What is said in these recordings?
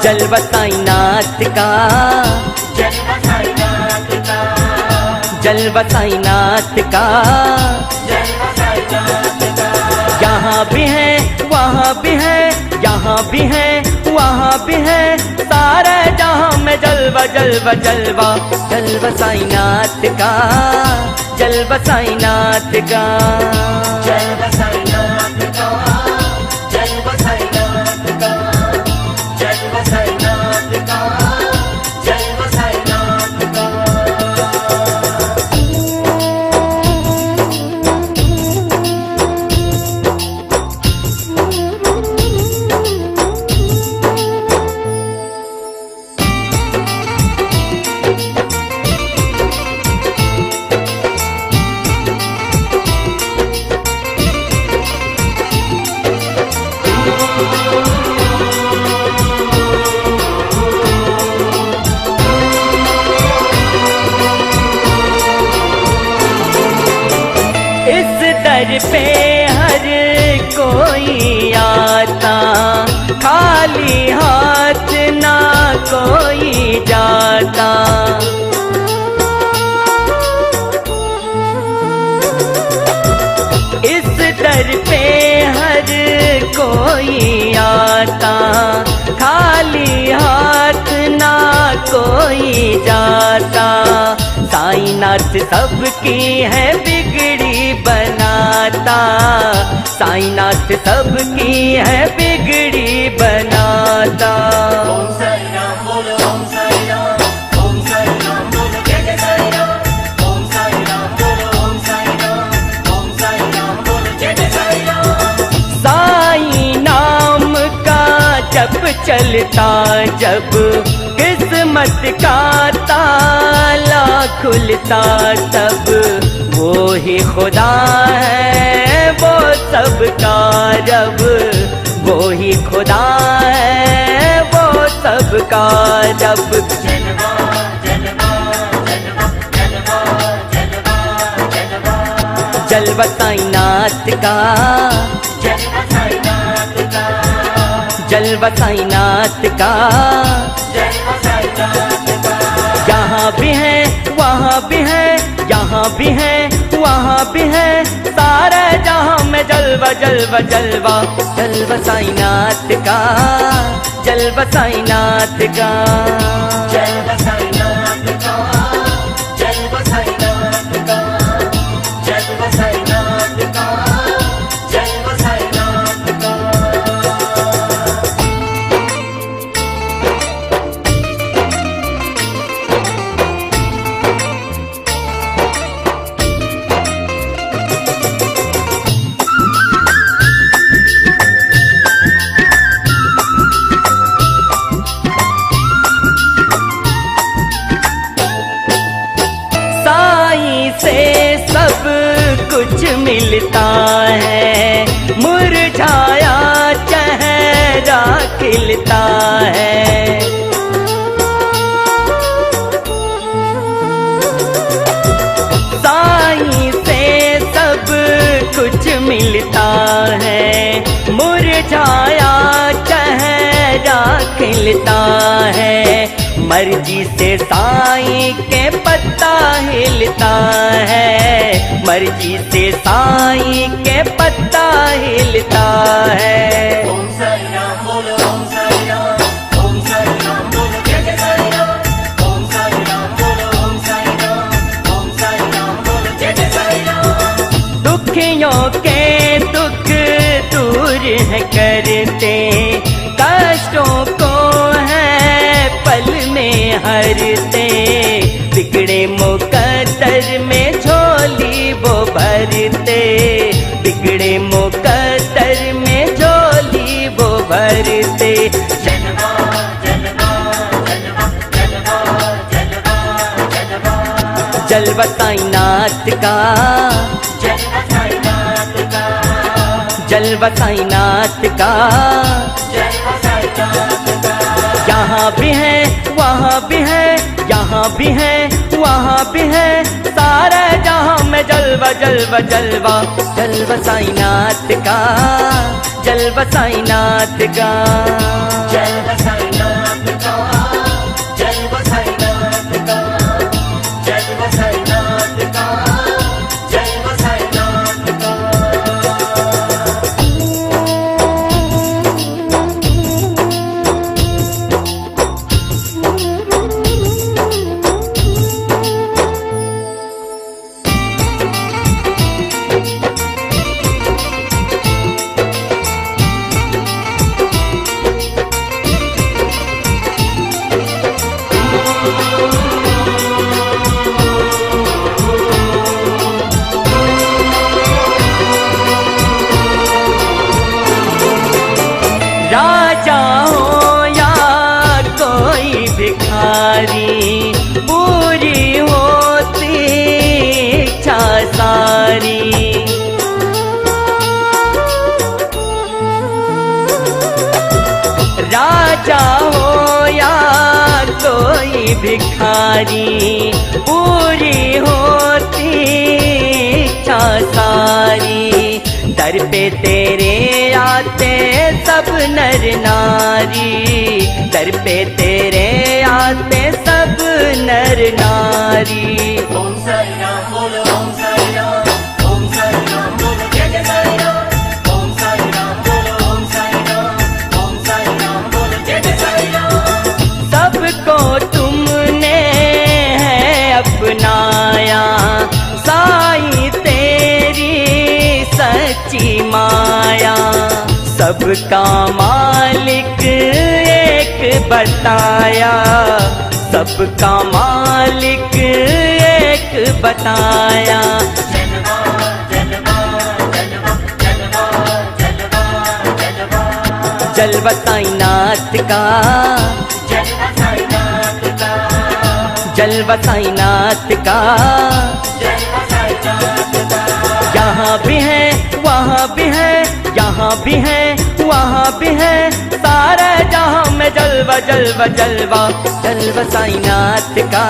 जलवा साईनाथ का, जलवा साईनाथ का, जलवा साईनाथ का। जलवा साईनाथ का। यहाँ भी है वहाँ भी है, यहाँ भी है वहाँ भी है, सारे जहाँ में जलवा जलवा जलवा। जलवा साईनाथ का, जलवा साईनाथ का, जलवा साईनाथ का, जलवा साईनाथ का, जलवा साईनाथ का, जलवा साईनाथ का। इस दर पे हर कोई आता, खाली हाथ ना कोई जाता। इस दर पे हर कोई आता, खाली हाथ ना कोई जाता। साईनाथ सबकी है बिगड़ी बनाता, साईनाथ सबकी है बिगड़ी बनाता। ओम साई राम बोलो, ओम साई राम, ओम साई राम बोलो, जय जय साई राम। ओम साई राम बोलो, ओम साई राम, ओम साई राम बोलो, जय जय साई राम। साई नाम का जप चलता जब, किस्मत का ताला खुलता तब। वो ही खुदा है वो सबका रब, वो ही खुदा है वो सबका रब। जलवा जलवा जलवा जलवा जलवा जलवा। जलवा साईनाथ का, जलवा साईनाथ का, जलवा साईनाथ का। जलवा साईनाथ का। यहाँ भी है वहाँ भी है, यहाँ भी है वहाँ भी है, सारे जहाँ में जलवा जलवा जलवा। जलवा साईनाथ का, जलवा साईनाथ का, जलवा साईनाथ का, जलवा साईनाथ का, जलवा साईनाथ का, जलवा साईनाथ का। साईं से सब कुछ मिलता है, मुरझाया चेहरा खिलता है। साईं से सब कुछ मिलता है, मुरझाया चेहरा खिलता है। मर्जी से साईं के पत्ता हिलता है, मर्जी से साईं के पत्ता हिलता है। ओम साई राम बोलो, ओम साई राम, ओम साई राम बोलो, जय जय साई राम। ओम साई राम बोलो, ओम साई राम, ओम साई राम बोलो, जय जय साई राम। दुखियों के दुख दूर है करते, कष्टों को है पल में हरते। बिगड़े मुकद्दर में झोली वो भरते, बिगड़े मुकद्दर में झोली वो भरते। जलवा जलवा जलवा जलवा जलवा जलवा। जलवा साईनाथ का, जलवा साईनाथ का, जलवा साईनाथ का। जलवा साईनाथ का। यहाँ भी है वहाँ भी है, यहाँ भी है वहाँ भी है, सारे जहाँ में जलवा जलवा जलवा। जलवा साईनाथ का, जलवा साईनाथ का, जलवा साईनाथ भिखारी, पूरी होती इच्छा सारी। राजा हो या कोई भिखारी, पूरी होती इच्छा सारी। दर पे तेरे आते सब नर नारी, दर पे तेरे आते सब नर नारी। ओम साई राम बोलो ओम साई राम, ओम साई राम बोलो जय जय साई राम। ओम साई राम बोलो ओम साई राम, ओम साई राम बोलो जय जय साई राम। सबको तुमने है अपनाया, साईं तेरी सच्ची माया। सबका मालिक एक बताया, सबका मालिक एक बताया। जलवा जलवा जलवा जलवा जलवा जलवा, जलवा साईनाथ का, जलवा साईनाथ का, जलवा साईनाथ का। जलवा साईनाथ का। यहाँ भी है वहाँ भी है, यहाँ भी है वहाँ भी है, सारे जहाँ में जलवा जलवा जलवा। जलवा साईनाथ का,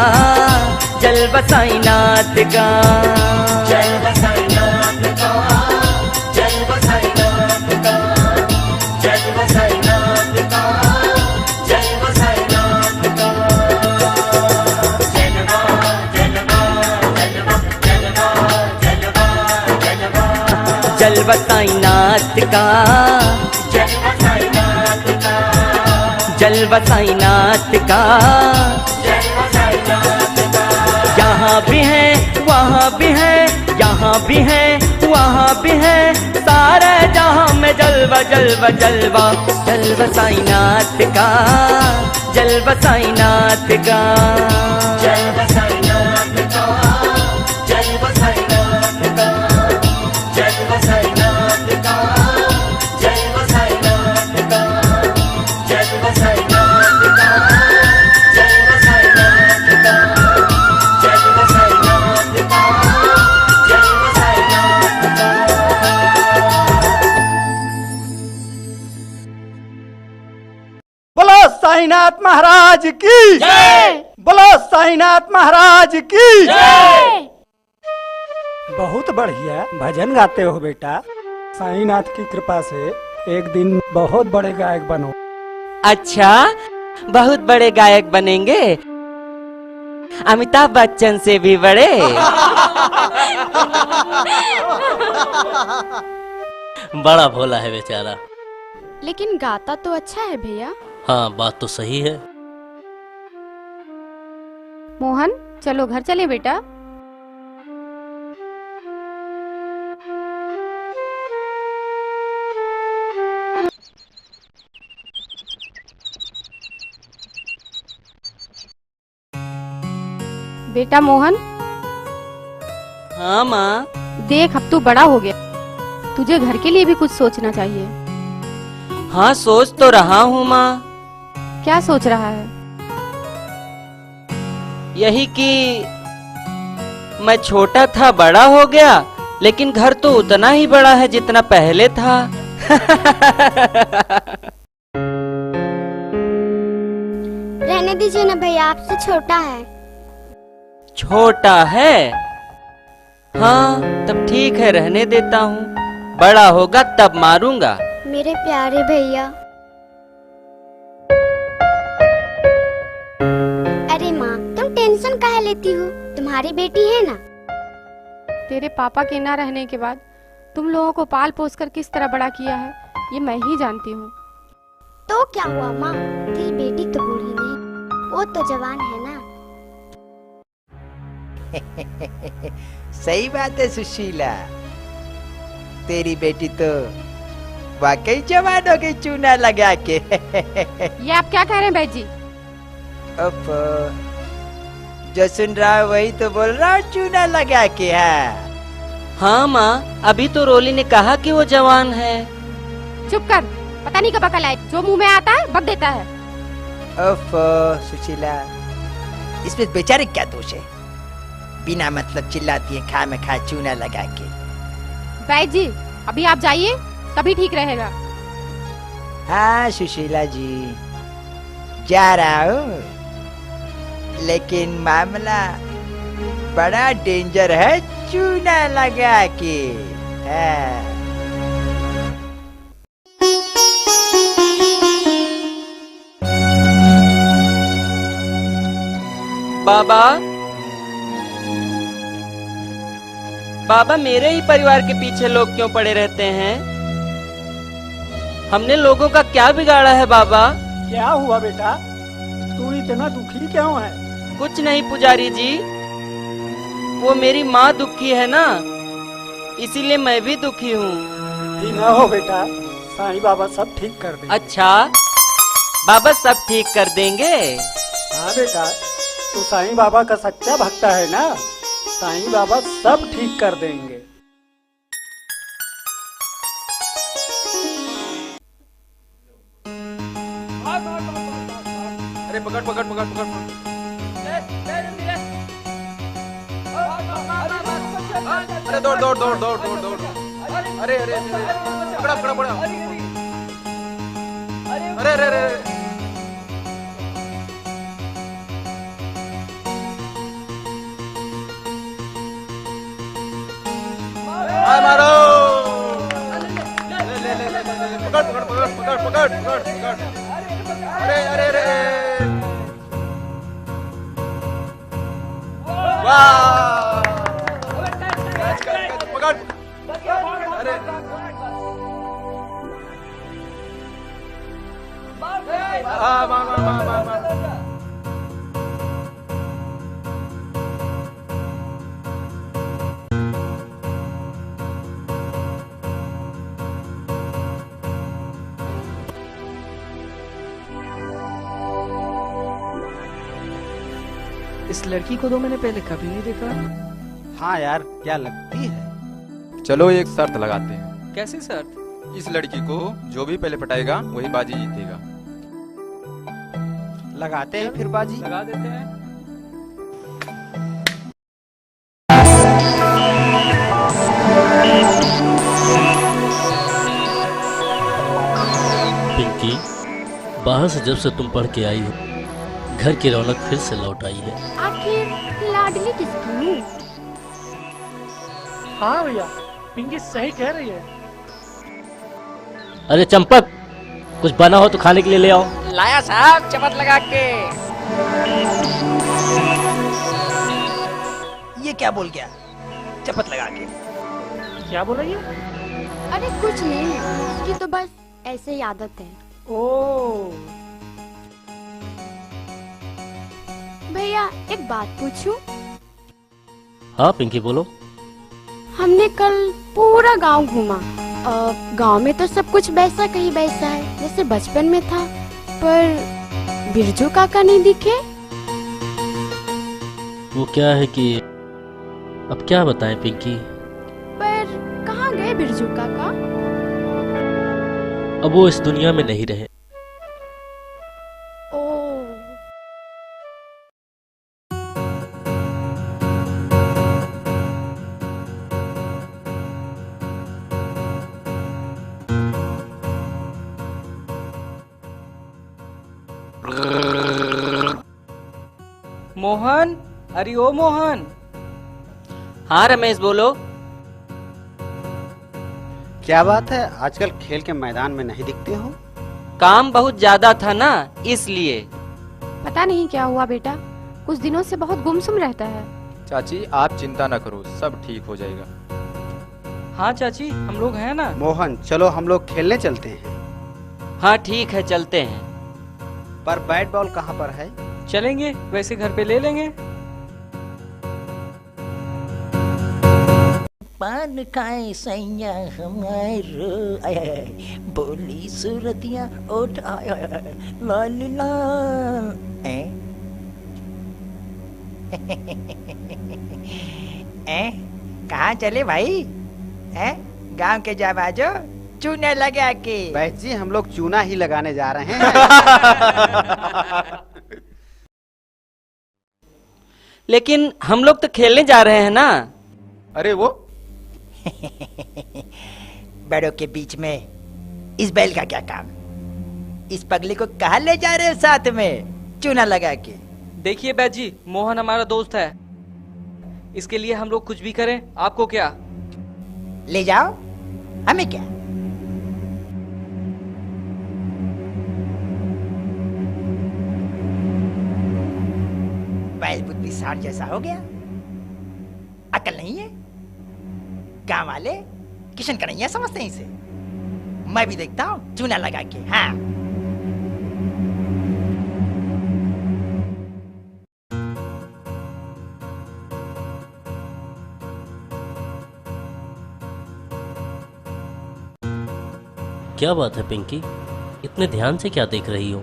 जलवा साईनाथ का। जलवा साईनाथ का, जलवा साईनाथ का, जलवा साईनाथ का, जलवा साईनाथ का। जलवा जलवा जलवा जलवा जलवा जलवा, जलवा साईनाथ का, जलवा साईनाथ का, जलवा साईनाथ का। जलवा साईनाथ का। यहाँ भी है वहाँ भी है, यहाँ भी है वहाँ भी है, सारे जहाँ में जलवा जलवा जलवा। जलवा साईनाथ का, जलवा साईनाथ का। जलवा साईनाथ का, जलवा साईनाथ का, जलवा साईनाथ का, जलवा साईनाथ का, जलवा साईनाथ का, जलवा साईनाथ का, जलवा साईनाथ का, जलवा साईनाथ का। बोलो साईनाथ महाराज की जय। बोलो साईनाथ महाराज की जय। बहुत बढ़िया भजन गाते हो बेटा। साईनाथ की कृपा से एक दिन बहुत बड़े गायक बनो। अच्छा, बहुत बड़े गायक बनेंगे, अमिताभ बच्चन से भी बड़े। बड़ा भोला है बेचारा। लेकिन गाता तो अच्छा है भैया। हाँ, बात तो सही है। मोहन चलो घर चले बेटा। बेटा मोहन, हाँ माँ। देख अब तू बड़ा हो गया, तुझे घर के लिए भी कुछ सोचना चाहिए। हाँ, सोच तो रहा हूँ माँ। क्या सोच रहा है? यही कि मैं छोटा था, बड़ा हो गया, लेकिन घर तो उतना ही बड़ा है जितना पहले था। रहने दीजिए ना भैया, आपसे छोटा है। छोटा है? हाँ, तब ठीक है, रहने देता हूँ। बड़ा होगा तब मारूंगा। मेरे प्यारे भैया। अरे माँ, तुम टेंशन काहे लेती हो? तुम्हारी बेटी है ना। तेरे पापा के ना रहने के बाद तुम लोगों को पाल पोस कर किस तरह बड़ा किया है, ये मैं ही जानती हूँ। तो क्या हुआ माँ, तेरी बेटी तो बूढ़ी नहीं, वो तो जवान है ना। सही बात है सुशीला, तेरी बेटी तो वाकई जवान हो गई चूना लगा के। ये आप क्या कह रहे हैं बैद जी? अब जो सुन रहा है वही तो बोल रहा हूँ, चूना लगा के है। हाँ माँ, अभी तो रोली ने कहा कि वो जवान है। चुप कर, पता नहीं कब अकल आए, जो मुंह में आता है बक देता है। ओफ सुशीला, इसमें बेचारे क्या दोष है? बिना मतलब चिल्लाती है खा में खा चूना लगा के। वैद्य जी अभी आप जाइए, तभी ठीक रहेगा। हाँ सुशीला जी, जा रहा हूँ, लेकिन मामला बड़ा डेंजर है चूना लगा के। हाँ। बाबा, बाबा मेरे ही परिवार के पीछे लोग क्यों पड़े रहते हैं? हमने लोगों का क्या बिगाड़ा है बाबा? क्या हुआ बेटा, तू इतना दुखी क्यों है? कुछ नहीं पुजारी जी, वो मेरी माँ दुखी है ना, इसीलिए मैं भी दुखी हूँ। ठीक ना हो बेटा, साईं बाबा सब ठीक कर देंगे। अच्छा, बाबा सब ठीक कर देंगे? हाँ बेटा, तू साईं बाबा का सच्चा भक्त है ना, साईं बाबा सब ठीक कर देंगे। अरे पकड़ पकड़ पकड़ पकड़। अरे दौड़ दौड़ दौड़ दौड़ दौड़ दौड़। अरे अरे पकड़ा पकड़ा पकड़ा। अरे अरे अरे मारो। ले ले ले ले ले पकड़ पकड़ पकड़ पकड़ पकड़ पकड़ पकड़। अरे अरे अरे वाह, पकड़। अरे हाँ मार मार मार मार मार। इस लड़की को तो मैंने पहले कभी नहीं देखा। हाँ यार, क्या लगती है। चलो एक शर्त लगाते हैं। कैसी शर्त? इस लड़की को जो भी पहले पटाएगा वही बाजी जीतेगा। लगाते हैं फिर बाजी। लगा देते हैं। पिंकी, बाहर से जब से तुम पढ़ के आई हो, घर की रौनक फिर से लौट आई है। आखिर लाडली किसकी हूँ? हाँ भैया, पिंकी सही कह रही है। अरे चंपक, कुछ बना हो तो खाने के लिए ले आओ। लाया साहब चमक लगा के। ये क्या बोल गया? चपत लगा के। क्या बोला ये? अरे कुछ नहीं, उसकी तो बस ऐसे ही आदत है। ओ भैया एक बात पूछूं? हाँ पिंकी बोलो। हमने कल पूरा गांव घूमा। गांव में तो सब कुछ वैसा कहीं वैसा है जैसे बचपन में था, पर बिरजू काका नहीं दिखे। वो क्या है कि अब क्या बताएं पिंकी, पर कहाँ गए बिरजू काका? अब वो इस दुनिया में नहीं रहे। ओ मोहन, अरे ओ मोहन। हाँ रमेश बोलो। क्या बात है, आजकल खेल के मैदान में नहीं दिखते हो? काम बहुत ज्यादा था ना, इसलिए। पता नहीं क्या हुआ बेटा, कुछ दिनों से बहुत गुमसुम रहता है। चाची आप चिंता न करो, सब ठीक हो जाएगा। हाँ चाची, हम लोग हैं ना। मोहन चलो हम लोग खेलने चलते हैं। हाँ ठीक है, चलते हैं। पर बैट बॉल कहाँ पर है? चलेंगे, वैसे घर पे ले लेंगे। पान खाए सैया हमारो, बोली सूरतिया ओठ लाल लाल। कहाँ चले भाई? गांव के जाबाजो चूना लगा के। बैठ जी, हम लोग चूना ही लगाने जा रहे हैं। लेकिन हम लोग तो खेलने जा रहे हैं ना। अरे वो बड़ों के बीच में इस बैल का क्या काम? इस पगली को कहाँ ले जा रहे हो साथ में चूना लगा के? देखिए बैद जी, मोहन हमारा दोस्त है, इसके लिए हम लोग कुछ भी करें, आपको क्या? ले जाओ, हमें क्या? बैल बुद्धि सार जैसा हो गया, अकल नहीं है। गांव वाले किशन कन्हैया समझते हैं इसे। मैं भी देखता हूँ चूना लगा के। हाँ, क्या बात है पिंकी, इतने ध्यान से क्या देख रही हो?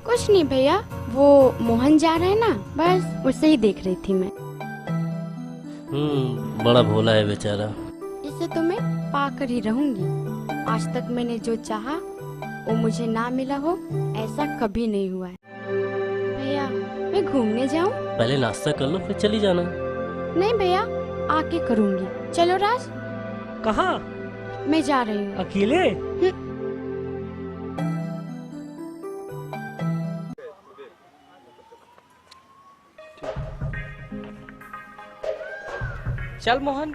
कुछ नहीं भैया, वो मोहन जा रहा है ना, बस उसे ही देख रही थी मैं। बड़ा भोला है बेचारा। इसे तो मैं पाकर ही रहूंगी। आज तक मैंने जो चाहा वो मुझे ना मिला हो, ऐसा कभी नहीं हुआ है। भैया मैं घूमने जाऊं? पहले नाश्ता कर लो फिर चली जाना। नहीं भैया, आके करूंगी। चलो राज। कहाँ? मैं जा रही हूँ। अकेले? चल मोहन।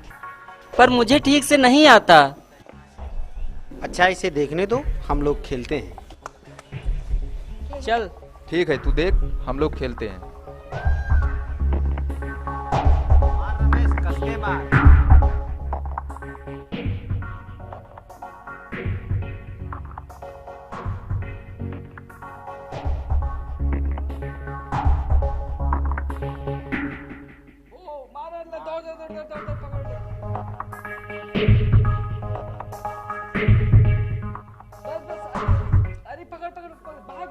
पर मुझे ठीक से नहीं आता। अच्छा इसे देखने दो, हम लोग खेलते हैं। चल ठीक है, तू देख, हम लोग खेलते हैं। अरे पकड़ पकड़ भाग।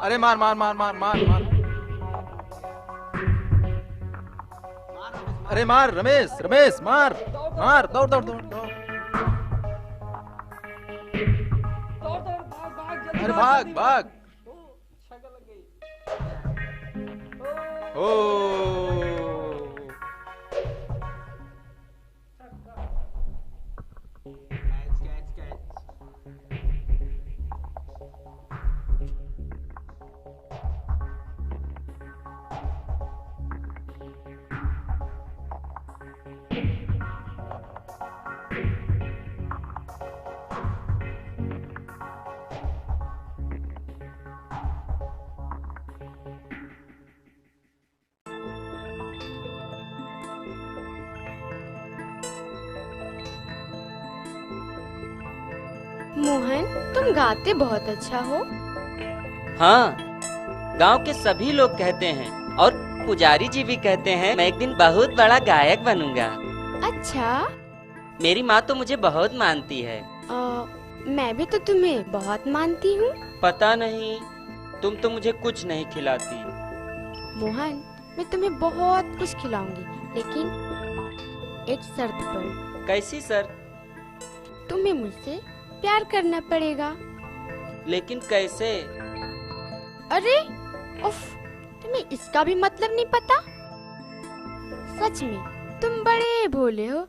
अरे मार मार मार मार मार मार। अरे मार रमेश, रमेश मार मार, दौड़ दौड़ दौड़ दौड़। अरे भाग भाग। ओ मोहन तुम गाते बहुत अच्छा हो। हाँ, गांव के सभी लोग कहते हैं और पुजारी जी भी कहते हैं मैं एक दिन बहुत बड़ा गायक बनूंगा। अच्छा, मेरी माँ तो मुझे बहुत मानती है। मैं भी तो तुम्हें बहुत मानती हूँ। पता नहीं, तुम तो मुझे कुछ नहीं खिलाती। मोहन मैं तुम्हें बहुत कुछ खिलाऊंगी, लेकिन एक शर्त पर। कैसी शर्त? तुम्हें मुझसे प्यार करना पड़ेगा। लेकिन कैसे? अरे उफ, तुम्हें इसका भी मतलब नहीं पता? सच में तुम बड़े भोले हो।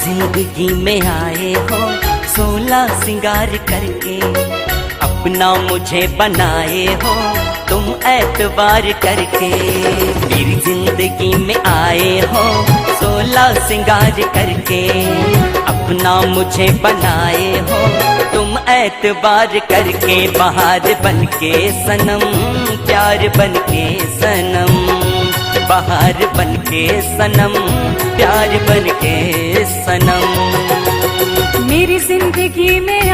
जिंदगी में आए हो 16 सिंगार करके, अपना मुझे बनाए हो तुम एतबार करके। मेरी जिंदगी में आए हो 16 सिंगार करके, अपना मुझे बनाए हो तुम एतबार करके। बहार बनके सनम, प्यार बनके सनम, बहार बनके सनम, प्यार बनके सनम। मेरी जिंदगी में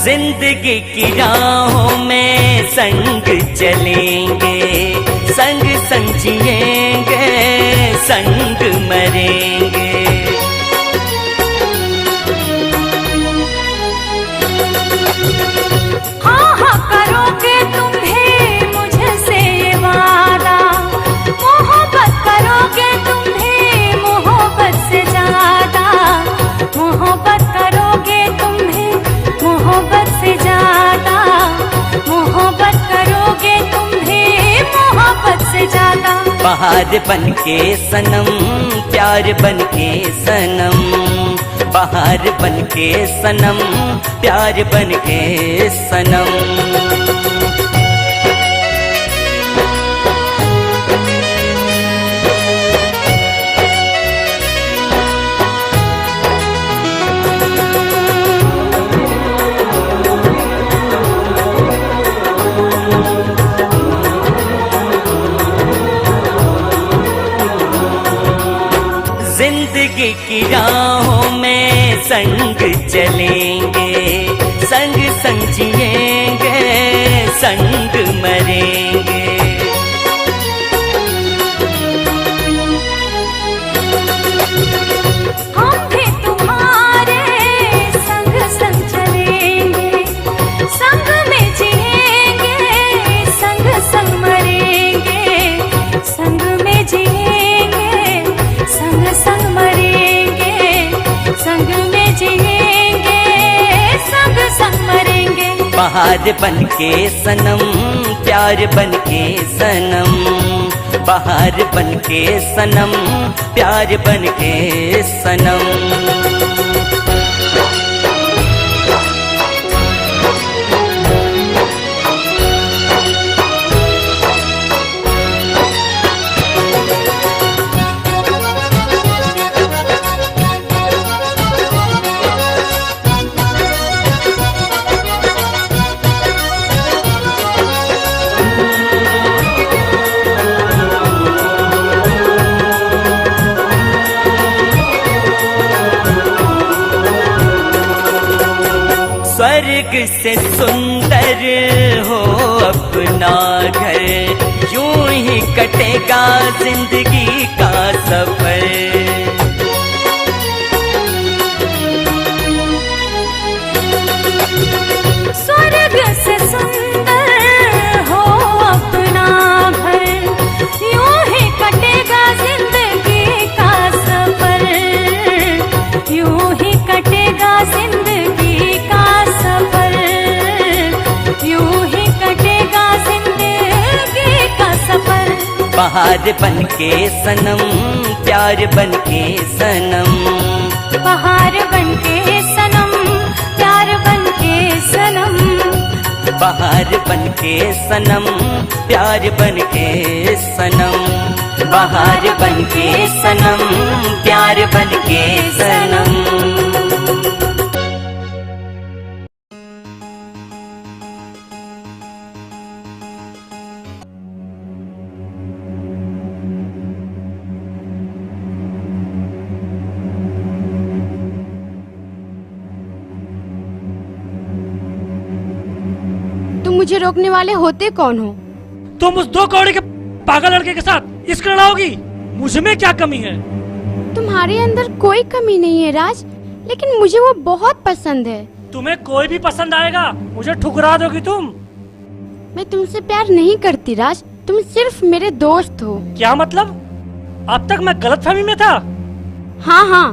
जिंदगी की राहों में संग चलेंगे, संग संग जिएंगे, संग मरेंगे। हाँ हाँ करोगे तुम्हें मुझसे ये वादा, मोहब्बत करोगे तुम्हें मोहब्बत से ज्यादा, मोहब्बत करोगे तुम्हें मोहब्बत से ज्यादा, मोहब्बत करोगे तुम्हें मोहब्बत से ज्यादा। बहार बन के सनम, प्यार बन के सनम, बहार बन के सनम, प्यार बन के सनम। जिंदगी की राहों में संग चलेंगे, संग संग जिएंगे, संग मरेंगे। हम भी तुम्हारे संग संग चलेंगे, संग में जिएंगे, संग संग मरेंगे, संग में जिएंगे, संग संग मरेंगे, संग में जिएंगे, संग संग मरेंगे। बहार बन के सनम, प्यार बन के सनम, बहार बन के सनम, प्यार बन के सनम। स्वर्ग से सुंदर हो अपना घर, यूं ही कटेगा जिंदगी का सफर। स्वर्ग से सुंदर हो अपना घर, यूं ही कटेगा जिंदगी का सफर, यूं ही कटेगा जिंदगी का सफर, यूं ही कटेगा जिंदगी का सफर। बहार बन के सनम, प्यार बन के सनम, बहार बन के सनम, प्यार बन के सनम, बहार बन के सनम, प्यार बन के सनम, बहार बन के सनम, प्यार बन के सनम। तुम मुझे रोकने वाले होते कौन हो? तुम उस 2 कौड़ी के पागल लड़के के साथ इश्क लड़ाओगी? मुझ में क्या कमी है? तुम्हारे अंदर कोई कमी नहीं है राज, लेकिन मुझे वो बहुत पसंद है। तुम्हें कोई भी पसंद आएगा, मुझे ठुकरा दोगी तुम? मैं तुमसे प्यार नहीं करती राज, तुम सिर्फ मेरे दोस्त हो। क्या मतलब? अब तक मैं गलत फहमी में था? हाँ हाँ,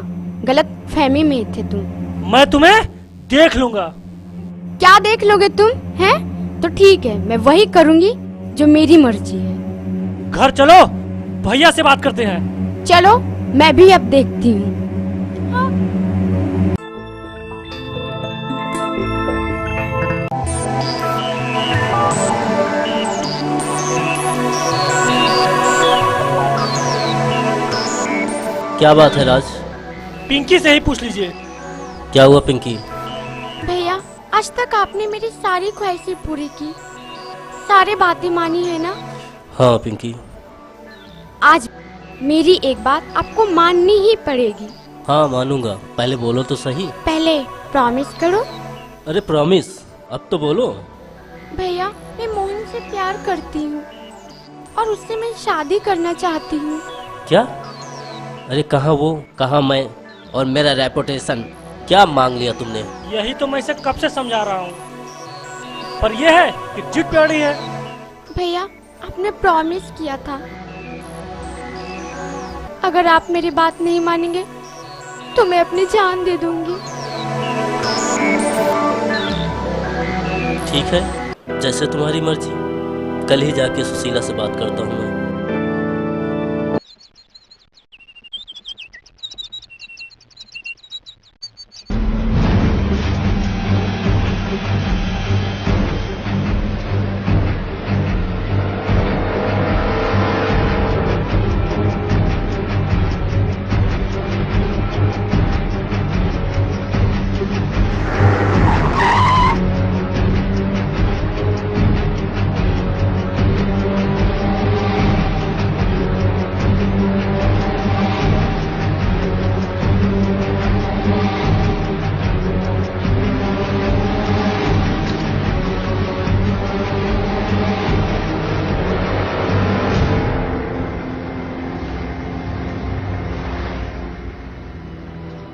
गलत फहमी में थे तुम। मैं तुम्हें देख लूंगा। क्या देख लोगे तुम? हैं? तो ठीक है, मैं वही करूँगी जो मेरी मर्जी है। घर चलो, भैया से बात करते हैं। चलो, मैं भी अब देखती हूँ। क्या बात है राज? पिंकी से ही पूछ लीजिए। क्या हुआ पिंकी? भैया, आज तक आपने मेरी सारी ख्वाहिशें पूरी की, सारी बातें मानी है ना? हाँ पिंकी। आज मेरी एक बात आपको माननी ही पड़ेगी। हाँ मानूंगा, पहले बोलो तो सही। पहले प्रॉमिस करो। अरे प्रॉमिस, अब तो बोलो। भैया मैं मोहन से प्यार करती हूँ और उससे मैं शादी करना चाहती हूँ। क्या? अरे कहाँ वो, कहाँ मैं और मेरा रेपुटेशन, क्या मांग लिया तुमने? यही तो मैं इसे कब से समझा रहा हूँ, पर यह है कि जिद पे अड़ी है। भैया आपने प्रॉमिस किया था, अगर आप मेरी बात नहीं मानेंगे तो मैं अपनी जान दे दूंगी। ठीक है, जैसे तुम्हारी मर्जी। कल ही जाके सुशीला से बात करता हूँ मैं।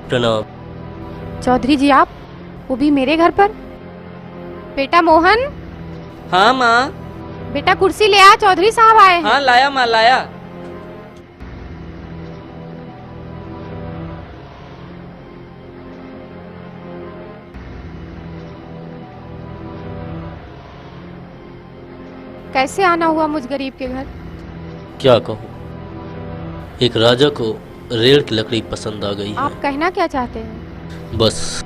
प्रणाम। चौधरी जी आप, वो भी मेरे घर पर? बेटा मोहन। हाँ माँ। बेटा कुर्सी ले आ, चौधरी साहब आए हैं। हाँ लाया माँ, लाया। कैसे आना हुआ मुझ गरीब के घर? क्या कहूँ, एक राजा को रेड़ की लकड़ी पसंद आ गई है। आप कहना क्या चाहते हैं? बस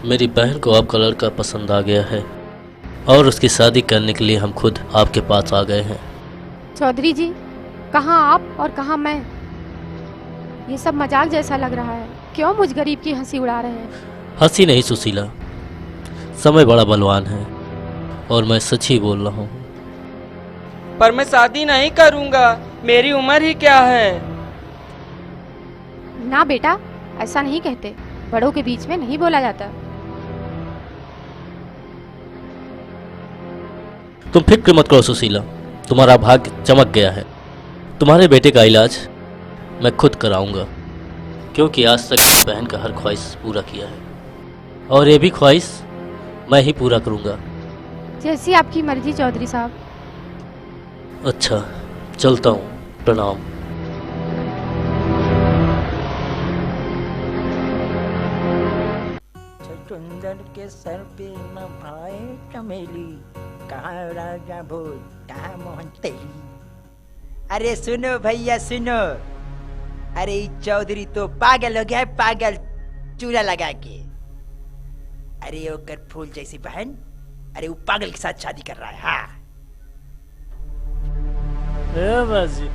मेरी बहन को आपका लड़का पसंद आ गया है और उसकी शादी करने के लिए हम खुद आपके पास आ गए हैं। चौधरी जी, कहाँ आप और कहाँ मैं? ये सब मजाक जैसा लग रहा है। क्यों मुझ गरीब की हंसी उड़ा रहे हैं? हंसी नहीं सुशीला, समय बड़ा बलवान है और मैं सच ही बोल रहा हूँ। पर मैं शादी नहीं करूँगा, मेरी उम्र ही क्या है। ना बेटा, ऐसा नहीं कहते, बड़ों के बीच में नहीं बोला जाता। तुम फिक्र मत करो सुशीला, तुम्हारा भाग्य चमक गया है। तुम्हारे बेटे का इलाज मैं खुद कराऊंगा, क्योंकि आज तक मेरी बहन का हर ख्वाहिश पूरा किया है और ये भी ख्वाहिश मैं ही पूरा करूंगा। जैसी आपकी मर्जी चौधरी साहब। अच्छा, चलता हूँ। प्रणाम। चुंदर के सर पे न भाए चमेली, कहाँ राजा भोज कहाँ मोहन तेली। अरे सुनो भैया सुनो, अरे ये चौधरी तो पागल हो गया है, पागल, चूड़ा लगा के। अरे ओकर फूल जैसी बहन, अरे वो पागल के साथ शादी कर रहा है। हाँ बाजी,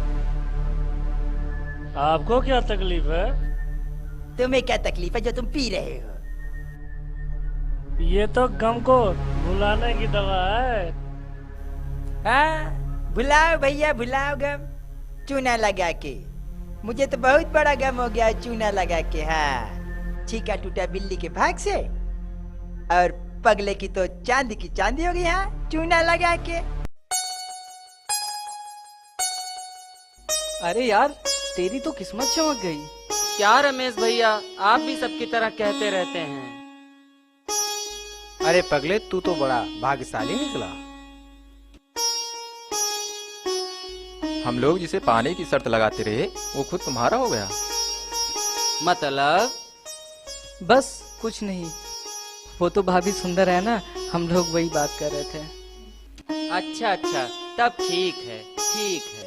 आपको क्या तकलीफ है? तुम्हें क्या तकलीफ है जो तुम पी रहे हो? ये तो गम को भुलाने की दवा है। हाँ भुलाओ भैया भुलाओ गम, चूना लगा के। मुझे तो बहुत बड़ा गम हो गया चूना लगा के। हाँ, छीका टूटा बिल्ली के भाग से, और पगले की तो चांदी की चांदी हो गई। हाँ, चूना लगा के। अरे यार, तेरी तो किस्मत चमक गई। क्या रमेश भैया, आप भी सबकी तरह कहते रहते हैं। अरे पगले, तू तो बड़ा भाग्यशाली निकला। हम लोग जिसे पाने की शर्त लगाते रहे, वो खुद तुम्हारा हो गया। मतलब? बस कुछ नहीं, वो तो भाभी सुंदर है ना, हम लोग वही बात कर रहे थे। अच्छा अच्छा, तब ठीक है, ठीक है।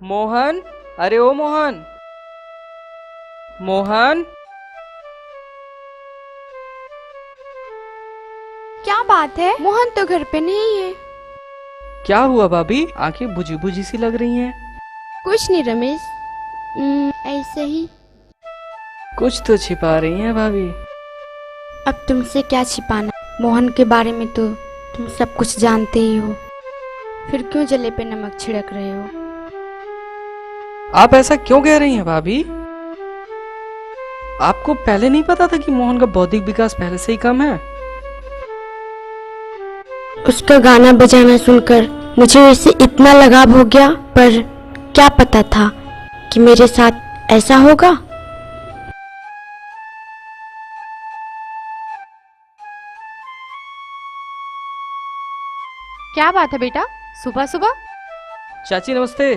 मोहन, अरे ओ मोहन, मोहन। क्या बात है? मोहन तो घर पे नहीं है। क्या हुआ भाभी, आंखें बुझी बुझी सी लग रही हैं। कुछ नहीं रमेश, ऐसे ही। कुछ तो छिपा रही हैं भाभी। अब तुमसे क्या छिपाना, मोहन के बारे में तो तुम सब कुछ जानते ही हो, फिर क्यों जले पे नमक छिड़क रहे हो? आप ऐसा क्यों कह रही हैं भाभी? आपको पहले नहीं पता था कि मोहन का बौद्धिक विकास पहले से ही कम है? उसका गाना बजाना सुनकर मुझे वैसे इतना लगाव हो गया, पर क्या पता था कि मेरे साथ ऐसा होगा। क्या बात है बेटा, सुबह सुबह? चाची नमस्ते।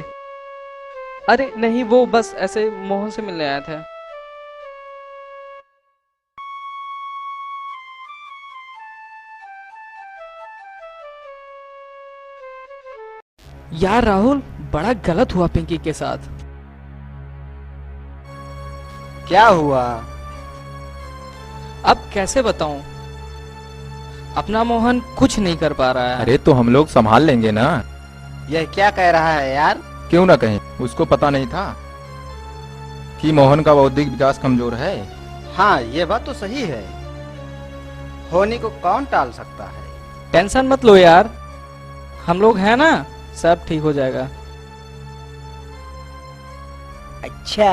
अरे नहीं, वो बस ऐसे मोहन से मिलने आया था। यार राहुल, बड़ा गलत हुआ पिंकी के साथ। क्या हुआ? अब कैसे बताऊं? अपना मोहन कुछ नहीं कर पा रहा है। अरे तो हम लोग संभाल लेंगे ना। यह क्या कह रहा है यार? क्यों ना कहें, उसको पता नहीं था कि मोहन का बौद्धिक विकास कमजोर है। हाँ, ये बात तो सही है। होने को कौन टाल सकता है? टेंशन मत लो यार, हम लोग हैं ना, सब ठीक हो जाएगा। अच्छा,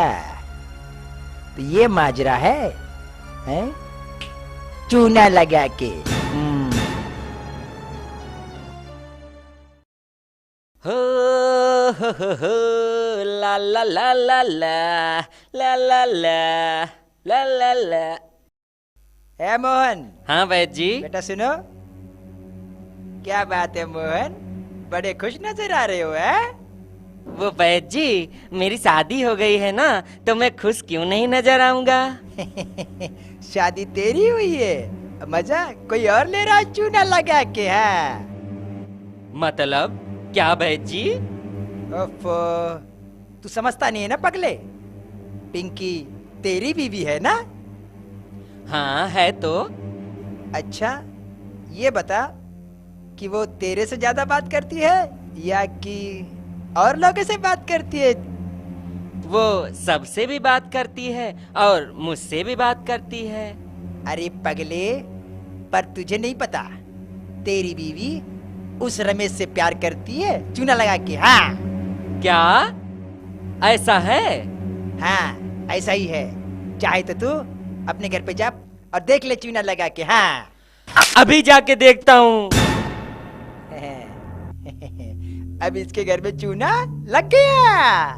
तो ये माजरा है, हैं? चूना लगा के। हो ला ला ला ला ला ला ला ला ला ला ला। है मोहन? हाँ वैद्य जी। बेटा सुनो, क्या बात है मोहन, बड़े खुश नजर आ रहे हो, हैं? वो वैद्य जी, मेरी शादी हो गई है ना, तो मैं खुश क्यों नहीं नजर आऊंगा? शादी तेरी हुई है, मजा कोई और ले रहा है चूना लगा के? है मतलब क्या वैद्य जी? ओफो, तू समझता नहीं है ना पगले, पिंकी तेरी बीवी है ना? हाँ है तो। अच्छा, ये बता कि वो तेरे से ज्यादा बात करती है या कि और लोगों से बात करती है? वो सबसे भी बात करती है और मुझसे भी बात करती है। अरे पगले, पर तुझे नहीं पता, तेरी बीवी उस रमेश से प्यार करती है चूना लगा के। हाँ क्या ऐसा है? हाँ ऐसा ही है। चाहे तो तू अपने घर पे जा और देख ले चूना लगा के। हाँ अभी जाके देखता हूँ। अब इसके घर में चूना लग गया।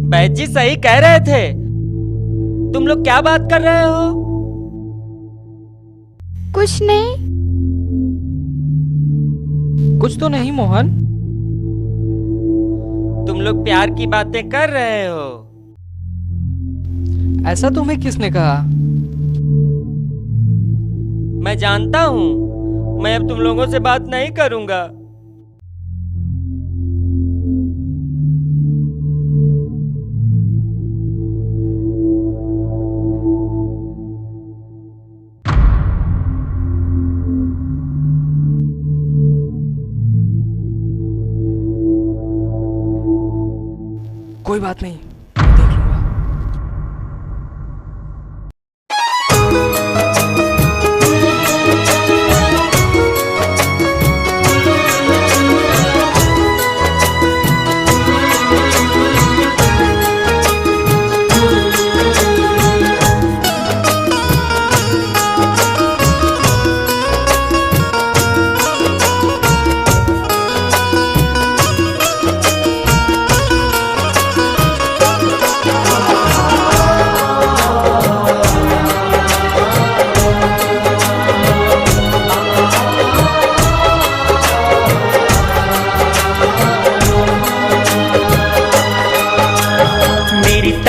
वैद्य जी सही कह रहे थे। तुम लोग क्या बात कर रहे हो? कुछ नहीं। कुछ तो नहीं मोहन। तुम लोग प्यार की बातें कर रहे हो। ऐसा तुम्हें किसने कहा? मैं जानता हूँ, मैं अब तुम लोगों से बात नहीं करूंगा। कोई बात नहीं, मैं देख लूंगा।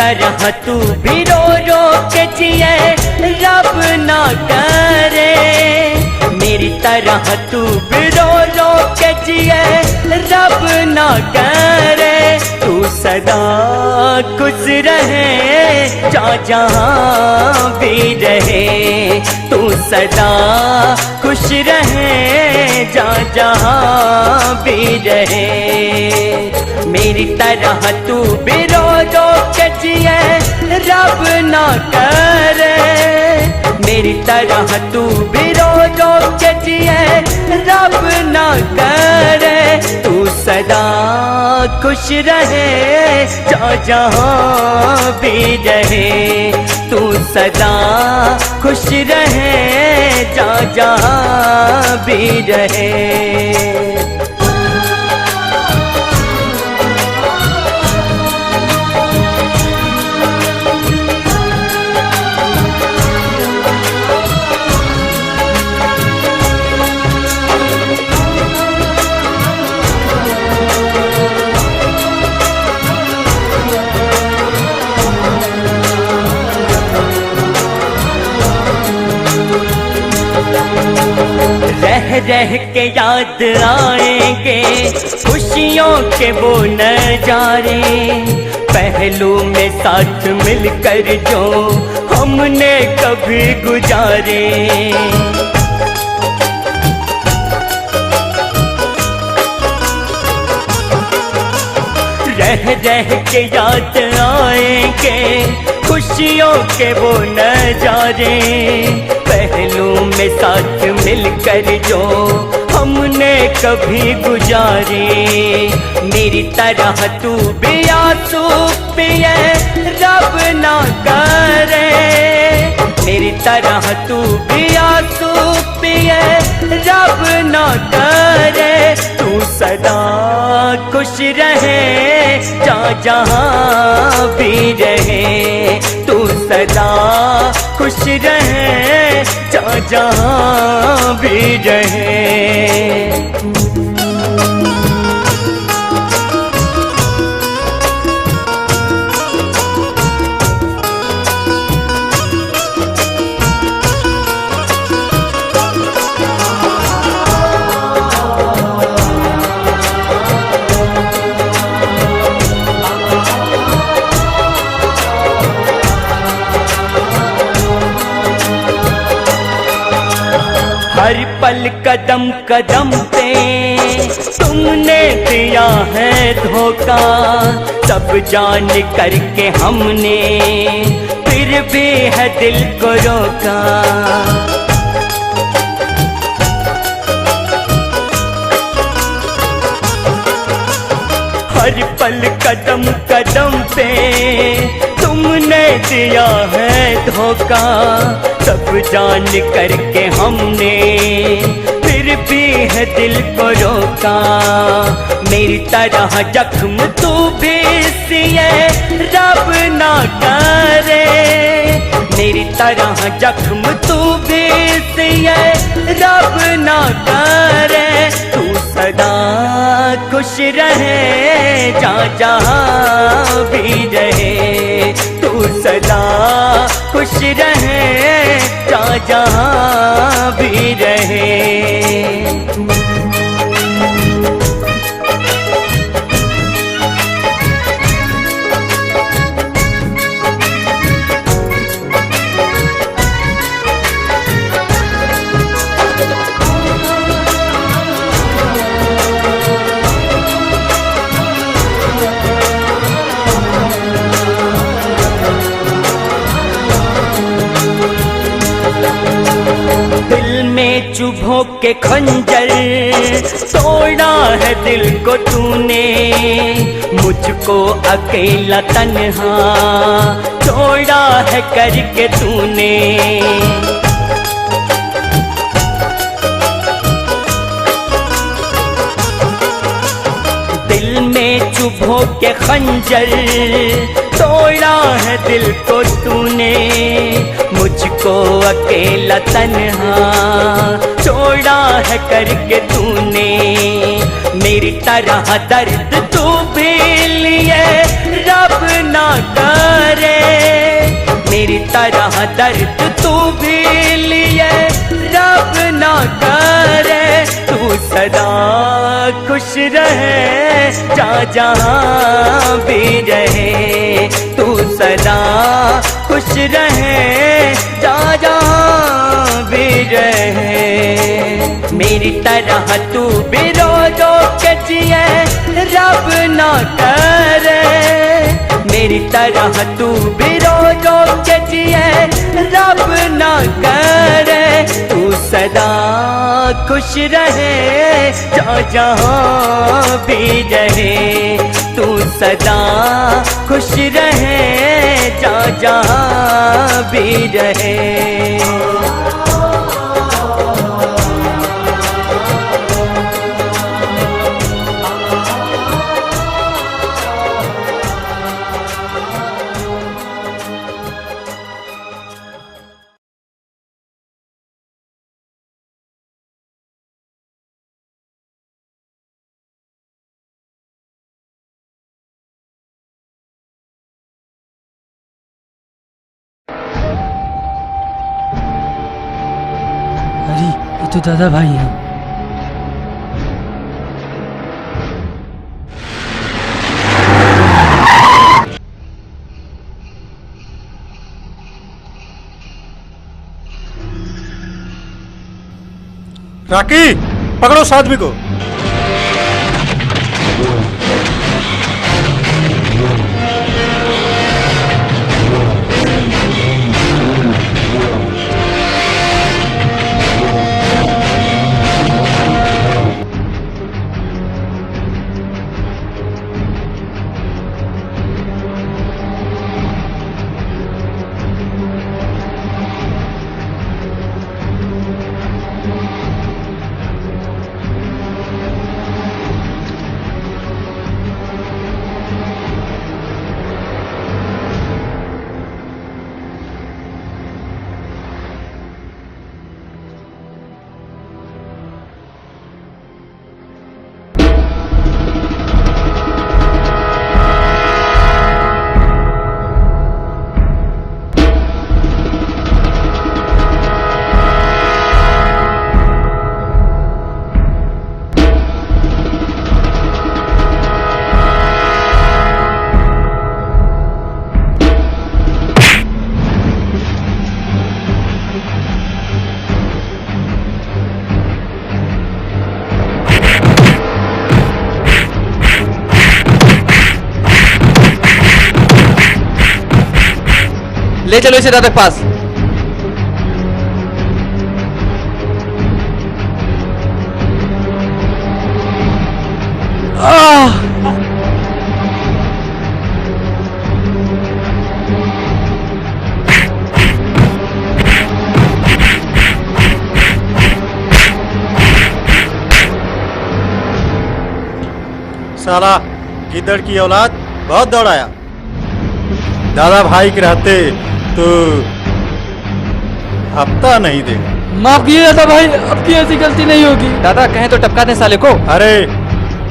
तरह तू भी रो रो के जिए रब ना करे, मेरी तरह तू भी रो रो के जिए रब ना करे। तू सदा खुश रहे जहाँ भी रहे, तू सदा खुश रहे जहाँ भी रहे। मेरी तरह तू भी रो रो के जिए रब ना करे, मेरी तरह तू भी रो रो के जिए रब ना करे। तू सदा खुश रहे जहाँ भी रहे, तू सदा खुश रहे जहाँ भी रहे। रह रह के याद आएंगे खुशियों के वो नजारे, पहलू में साथ मिलकर जो हमने कभी गुजारे। रह रह के याद आएंगे खुशियों के वो नजारे, पहलू में साथ मिलकर जो हमने कभी गुजारे। मेरी तरह तू भी आंसू पिए रब ना करे, मेरी तरह तू भी आंसू पिए रब ना करे। तू सदा खुश रहे जहाँ भी रहे, तू सदा खुश रहे जहाँ भी रहे। हर पल कदम कदम पे तुमने दिया है धोखा, सब जान करके हमने फिर भी है दिल को रोका। हर पल कदम कदम पे तुमने दिया है धोखा, सब जान करके हमने फिर भी है दिल को रोका। मेरी तरह जख्म तू भी सिए रब ना करे, मेरी तरह जख्म तू भी सिए रब ना करे। तू सदा खुश रहे जहाँ भी रहे, तू सदा खुश रहे जहाँ भी रहे। दिल में चुभो के खंजर तोड़ा है दिल को तूने, मुझको अकेला तन्हा छोड़ा है करके तूने। दिल में चुभो के खंजर तोड़ा है दिल को तूने, मुझको अकेला तन्हा छोड़ा है करके तूने। मेरी तरह दर्द तू भी लिए रब ना करे, तरह दर्द तू भी लिए रब ना करे, तू सदा खुश रहे जहाँ भी रहे, तू सदा खुश रहे जहाँ भी रहे। मेरी तरह तू भी रो रो के जिए रब ना करे, मेरी तरह तू भी रो रो के जिए रब ना करे, तू सदा खुश रहे जहाँ भी रहे, तू सदा खुश रहे जहाँ भी रहे। अरे ये तो दादा भाई हैं। राकी, पकड़ो उस आदमी को। ले चलो इसे दादा के पास। साला गिद्दड़ की औलाद बहुत दौड़ाया। दादा भाई के रहते तो हफ्ता नहीं देगा। माफ कीजिए दादा भाई, अब की ऐसी गलती नहीं होगी। दादा कहें तो टपका दें साले को। अरे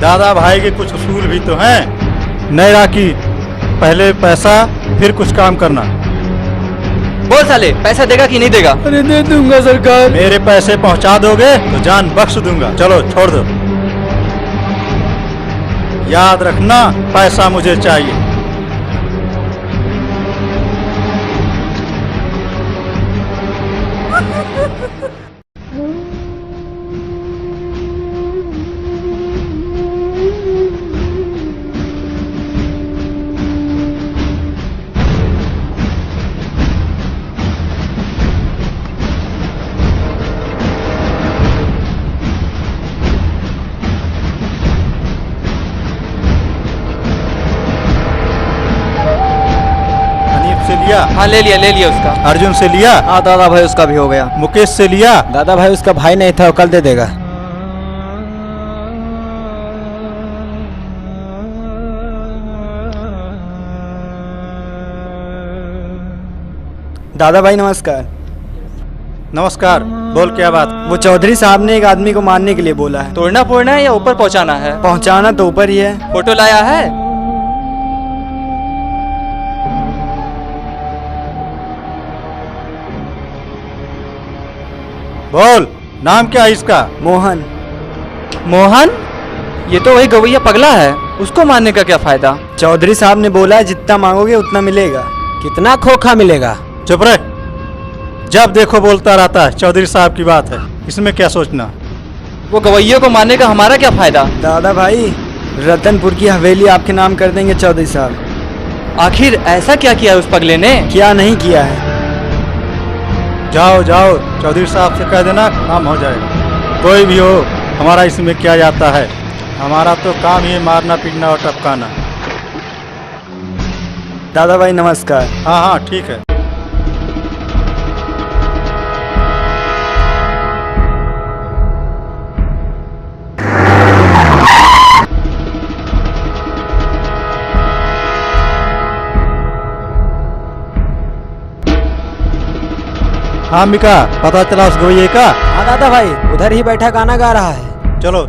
दादा भाई के कुछ उसूल भी तो हैं। नहीं राकी, पहले पैसा फिर कुछ काम करना। बोल साले, पैसा देगा कि नहीं देगा? अरे दे दूंगा सरकार। मेरे पैसे पहुंचा दोगे तो जान बख्श दूंगा। चलो छोड़ दो। याद रखना, पैसा मुझे चाहिए। हाँ ले लिया उसका। अर्जुन से लिया? हाँ दादा भाई उसका भी हो गया। मुकेश से लिया? दादा भाई उसका भाई नहीं था, वो कल दे देगा। दादा भाई नमस्कार। नमस्कार, बोल क्या बात? वो चौधरी साहब ने एक आदमी को मारने के लिए बोला है। तोड़ना फोड़ना है या ऊपर पहुंचाना है? पहुंचाना तो ऊपर ही है। फोटो लाया है? बोल, नाम क्या है इसका? मोहन। मोहन? ये तो वही गवैया पगला है, उसको मारने का क्या फायदा? चौधरी साहब ने बोला है जितना मांगोगे उतना मिलेगा। कितना खोखा मिलेगा? चुप रहे, जब देखो बोलता रहता है चौधरी साहब की बात है, इसमें क्या सोचना? वो गवैया को मारने का हमारा क्या फायदा? दादा भाई, रतनपुर की हवेली आपके नाम कर देंगे चौधरी साहब। आखिर ऐसा क्या किया उस पगले ने? क्या नहीं किया है? जाओ जाओ, चौधरी साहब से कह देना, काम हो जाएगा। कोई भी हो, हमारा इसमें क्या जाता है? हमारा तो काम ही मारना, पीटना और टपकाना। दादा भाई नमस्कार। हाँ हाँ ठीक है। हाँ मिका, पता चला उस गवैये का? हाँ दादा भाई, उधर ही बैठा गाना गा रहा है। चलो।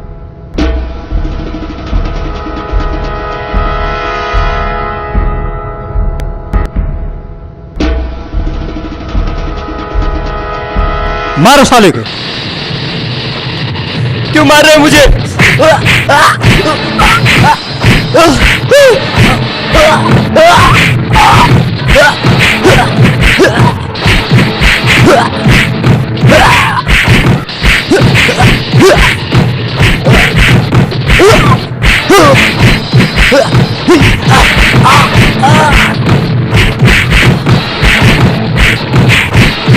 मारो साले को। क्यों मार रहे हो मुझे?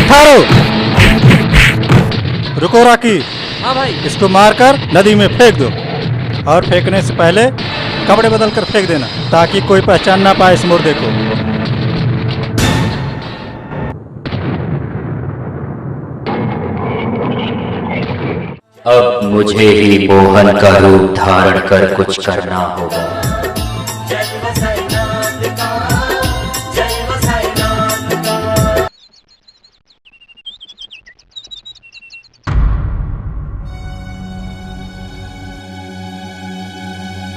ठहरो। रुको राकी। हाँ भाई। इसको मारकर नदी में फेंक दो, और फेंकने से पहले कपड़े बदल कर फेंक देना, ताकि कोई पहचान ना पाए इस मुर्दे को। अब मुझे ही मोहन का रूप धारण कर कुछ करना होगा।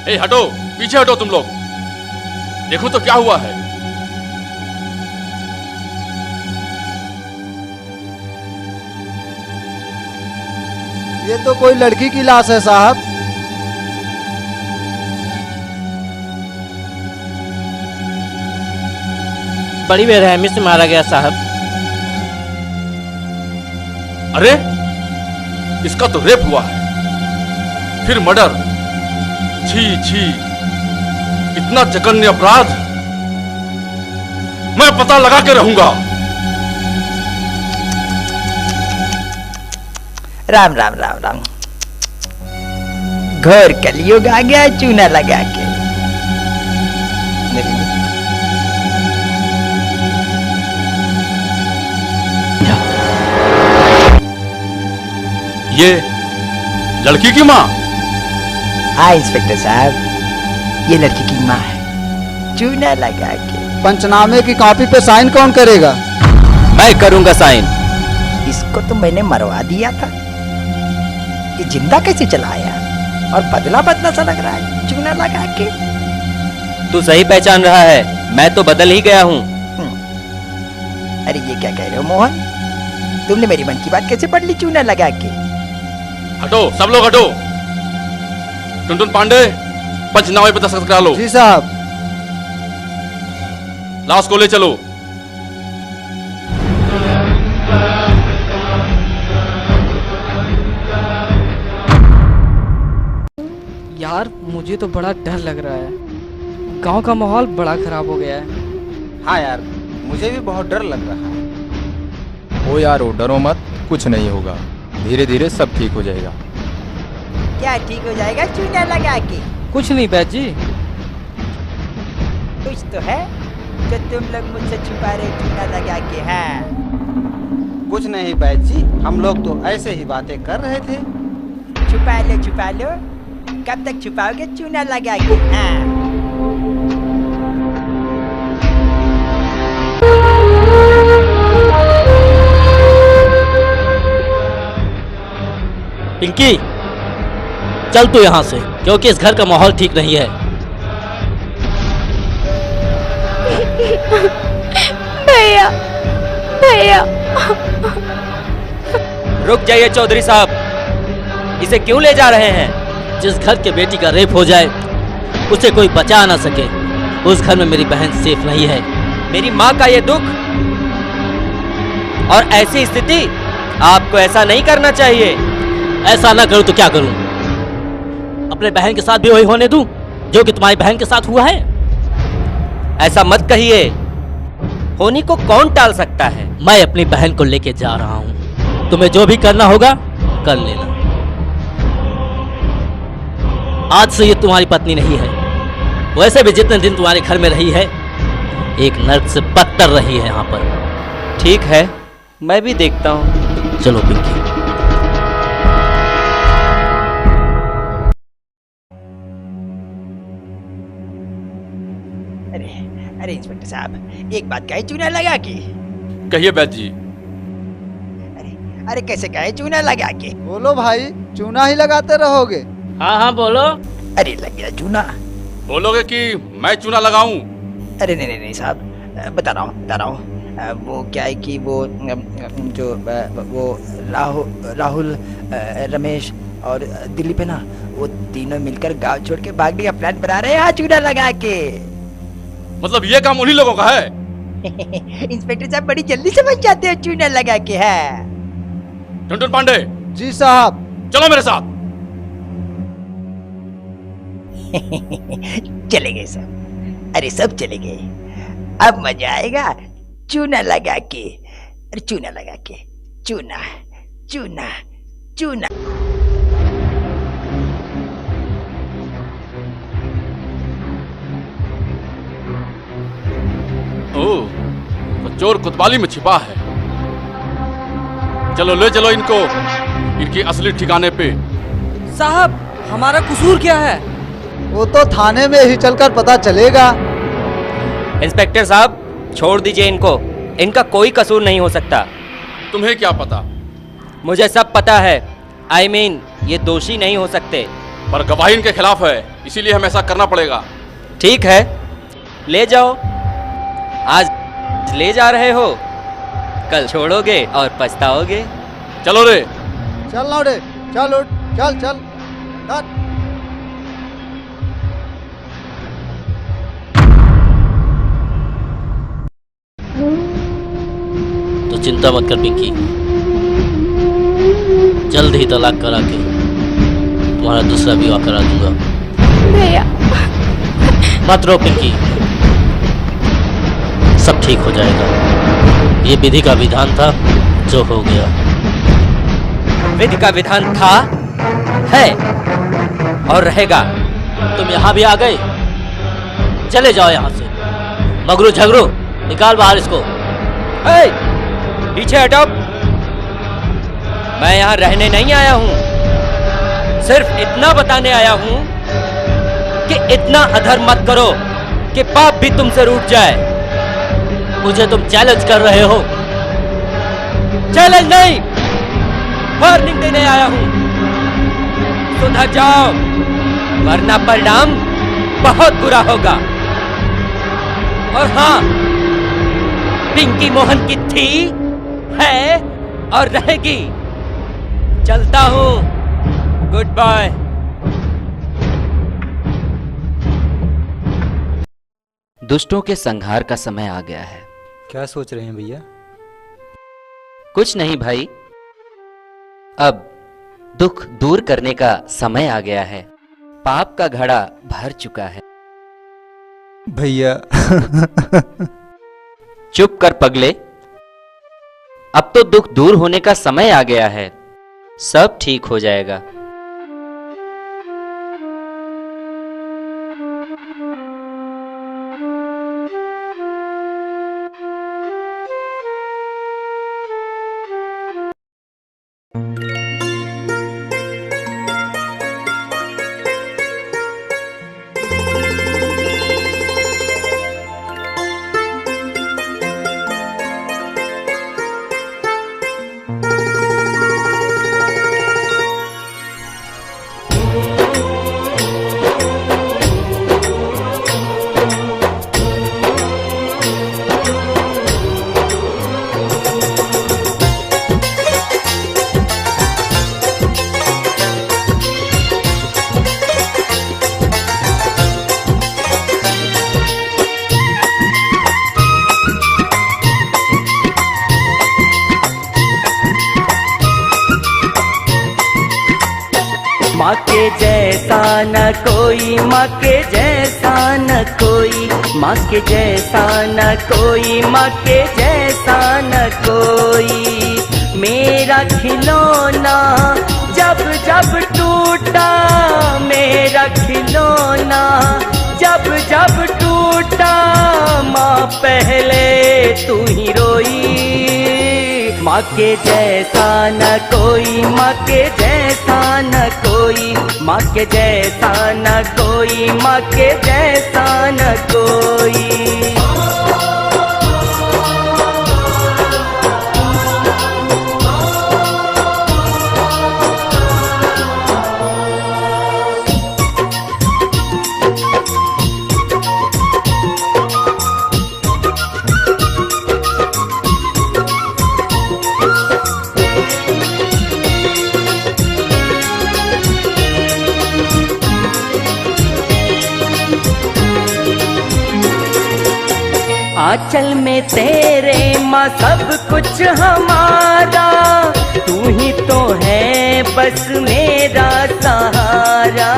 ए हटो, पीछे हटो तुम लोग, देखो तो क्या हुआ है। ये तो कोई लड़की की लाश है साहब। बड़ी बेरहमी से मारा गया साहब। अरे, इसका तो रेप हुआ है, फिर मर्डर। छी छी, इतना जघन्य अपराध मैं पता लगा के रहूंगा। राम राम राम राम। घोर कलयुग आ गया चूना लगा के। ये लड़की की माँ? हाँ इंस्पेक्टर साहब, ये लड़की की माँ है, चूना लगा के। पंचनामे की कॉपी पे साइन कौन करेगा? मैं करूंगा साइन। इसको तो मैंने मरवा दिया था, ये जिंदा कैसे चला आया? और बदला बदला सा लग रहा है, चूना लगा के। तू सही पहचान रहा है, मैं तो बदल ही गया हूँ। अरे ये क्या कह रहे हो मोहन? तुमने मेरी मन की बात कैसे पढ़ ली चूना लगा के? हटो, सब लोग हटो। टुनटुन पांडे, पंचनामे पे दस्तखत करा लो। जी साहब। लाश को ले चलो। यार मुझे तो बड़ा डर लग रहा है, गांव का माहौल बड़ा खराब हो गया है। हाँ यार, मुझे भी बहुत डर लग रहा है। ओ यार, डरो मत, कुछ नहीं होगा, धीरे धीरे सब ठीक हो जाएगा। क्या ठीक हो जाएगा चूना लगा के? कुछ नहीं बैद जी। कुछ तो है जो तुम लोग मुझसे छुपा रहे चूना लगा के। हैं कुछ नहीं बैद जी, हम लोग तो ऐसे ही बातें कर रहे थे। छुपा लो, कब तक छुपाओगे चूना लगा के? हाँ पिंकी, चल तू यहाँ से, क्योंकि इस घर का माहौल ठीक नहीं है। भैया भैया। रुक जाइए चौधरी साहब, इसे क्यों ले जा रहे हैं? जिस घर के बेटी का रेप हो जाए उसे कोई बचा ना सके, उस घर में मेरी बहन सेफ नहीं है। मेरी माँ का ये दुख और ऐसी स्थिति, आपको ऐसा नहीं करना चाहिए। ऐसा ना करूं तो क्या करूं? अपने बहन के साथ भी वही होने दूं जो कि तुम्हारी बहन के साथ हुआ है? ऐसा मत कहिए, होनी को कौन टाल सकता है? मैं अपनी बहन को लेके जा रहा हूं, तुम्हें जो भी करना होगा कर लेना। आज से ये तुम्हारी पत्नी नहीं है, वैसे भी जितने दिन तुम्हारे घर में रही है एक नर्क से बदतर रही है यहाँ पर। ठीक है, मैं भी देखता हूँ। चलो पिंकी। अरे इंस्पेक्टर साहब, एक बात कहे चूना लगा के। कहिए वैद्य जी। अरे कैसे कहे चूना लगा के? बोलो भाई, चूना ही लगाते रहोगे? हाँ हाँ बोलो। अरे लग गया चूना। बोलोगे कि मैं चूना लगाऊं? अरे नहीं नहीं नहीं साहब, बता रहा हूँ। वो क्या है कि वो जो वो राहुल, रमेश और दिलीप है ना, वो तीनों मिलकर गांव छोड़ के भागने का प्लान बना रहे हैं चूना लगा के। मतलब ये काम उन्हीं लोगों का है? इंस्पेक्टर साहब बड़ी जल्दी समझ जाते हो चूना लगा के है। टुनटुन पांडे। जी साहब। चलो मेरे साथ। चले गए सब, अरे सब चले गए। अब मजा आएगा चूना लगा के। अरे चूना लगा के, चूना चूना चूना। ओह, तो चोर कोतवाली में छिपा है। चलो ले चलो इनको इनकी असली ठिकाने पे। साहब, हमारा कसूर क्या है? वो तो थाने में ही चलकर पता चलेगा। इंस्पेक्टर साहब, छोड़ दीजिए इनको, इनका कोई कसूर नहीं हो सकता। तुम्हें क्या पता? मुझे सब पता है। I mean, ये दोषी नहीं हो सकते। पर गवाही इनके खिलाफ है, इसीलिए हमें ऐसा करना पड़ेगा। ठीक है, ले जाओ। आज ले जा रहे हो, कल छोड़ोगे और पछताओगे। चलो रे। चल ना रे, चल उठ, चल चल चल। तो चिंता मत कर पिंकी, जल्द ही तलाक करा के तुम्हारा दूसरा विवाह करा दूंगा। भैया मत रो पिंकी, सब ठीक हो जाएगा। ये विधि का विधान था जो हो गया। विधि का विधान था, है और रहेगा। तुम यहाँ भी आ गए, चले जाओ यहाँ से। मगरू झगड़ू, निकाल बाहर इसको। ए, पीछे हटो। मैं यहाँ रहने नहीं आया हूँ, सिर्फ इतना बताने आया हूँ कि इतना अधर्म मत करो कि पाप भी तुमसे रूठ जाए। मुझे तुम चैलेंज कर रहे हो? चैलेंज नहीं, वार्निंग देने आया हूँ। सुधर जाओ, वरना परिणाम बहुत बुरा होगा। और हाँ, पिंकी मोहन की थी, है और रहेगी। चलता हूँ, गुड बाय। दुष्टों के संहार का समय आ गया है। क्या सोच रहे हैं भैया? कुछ नहीं भाई, अब दुख दूर करने का समय आ गया है। पाप का घड़ा भर चुका है। भैया चुप कर पगले, अब तो दुख दूर होने का समय आ गया है। सब ठीक हो जाएगा। माँ के जैसा न कोई, माँ के जैसा न कोई, माँ के जैसा न कोई, माँ के जैसा न कोई। मेरा खिलौना जब जब टूटा, मेरा खिलौना जब जब टूटा, माँ पहले तू ही रोई। माँ के जैसा न कोई, माँ के जैसा न कोई, माँ के जैसा न कोई, माँ के जैसा न कोई। आंचल में तेरे माँ सब कुछ हमारा, तू ही तो है बस मेरा सहारा,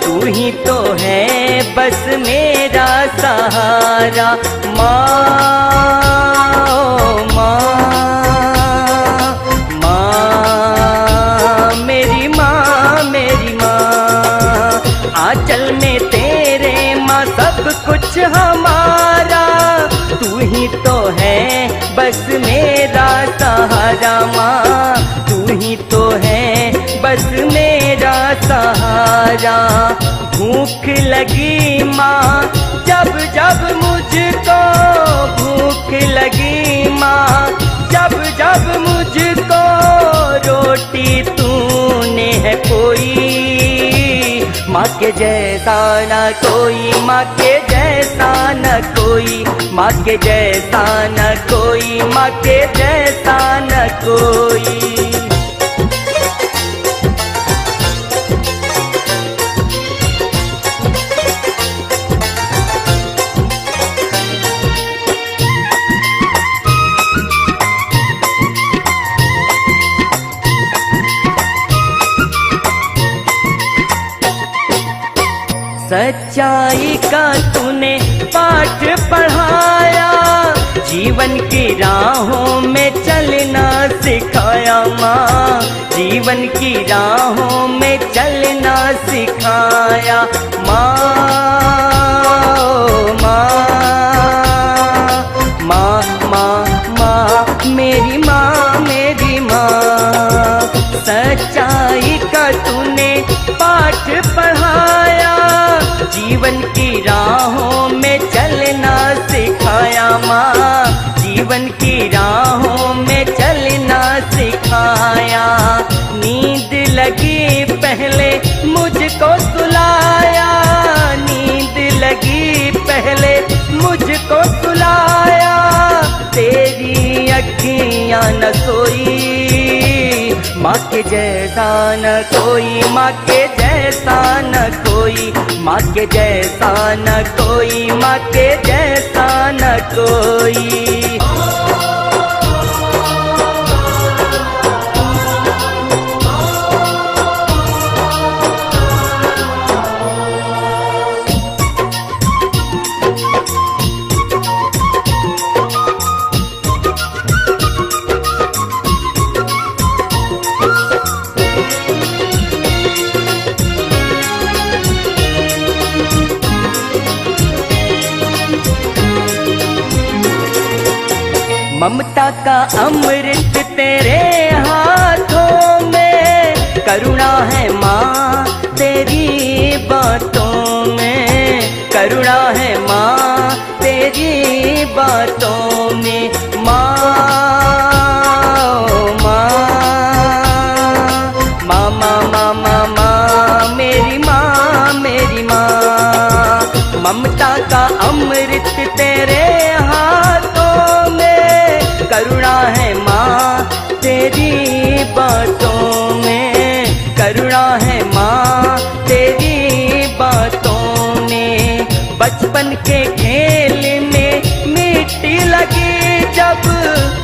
तू ही तो है बस मेरा सहारा। माँ माँ माँ मेरी माँ, मेरी माँ। आंचल में तेरे माँ सब कुछ हमारा, तू ही तो है बस मेरा सहारा। माँ तू ही तो है बस मेरा सहारा। भूख लगी माँ जब जब मुझको, भूख लगी माँ जब जब मुझको, रोटी तूने है कोई। माँ के जैसा न कोई, माँ के जैसा न कोई, माँ के जैसा न कोई, माँ के जैसा न कोई। सच्चाई का तूने पाठ पढ़ाया, जीवन की राहों में चलना सिखाया। माँ जीवन की राहों में चलना सिखाया। माँ माँ माँ माँ माँ मेरी माँ, मेरी माँ। सच्चाई का तूने पाठ पढ़ाया, जीवन की राहों में चलना सिखाया। माँ जीवन की राहों में चलना सिखाया। नींद लगी पहले मुझको सुलाया, नींद लगी पहले मुझको सुलाया। तेरी अखियाँ न सोई, माँ के जैसा न कोई, माँ के जैसा न कोई, माँ के जैसा न कोई, माँ के जैसा न कोई। ममता का अमृत तेरे हाथों में, करुणा है माँ तेरी बातों में, करुणा है माँ तेरी बातों में। माँ माँ माँ माँ माँ माँ माँ मेरी माँ, मेरी माँ। ममता का अमृत तेरे हाथों में, करुणा है माँ तेरी बातों में, करुणा है माँ तेरी बातों में। बचपन के खेल में मिट्टी लगी जब,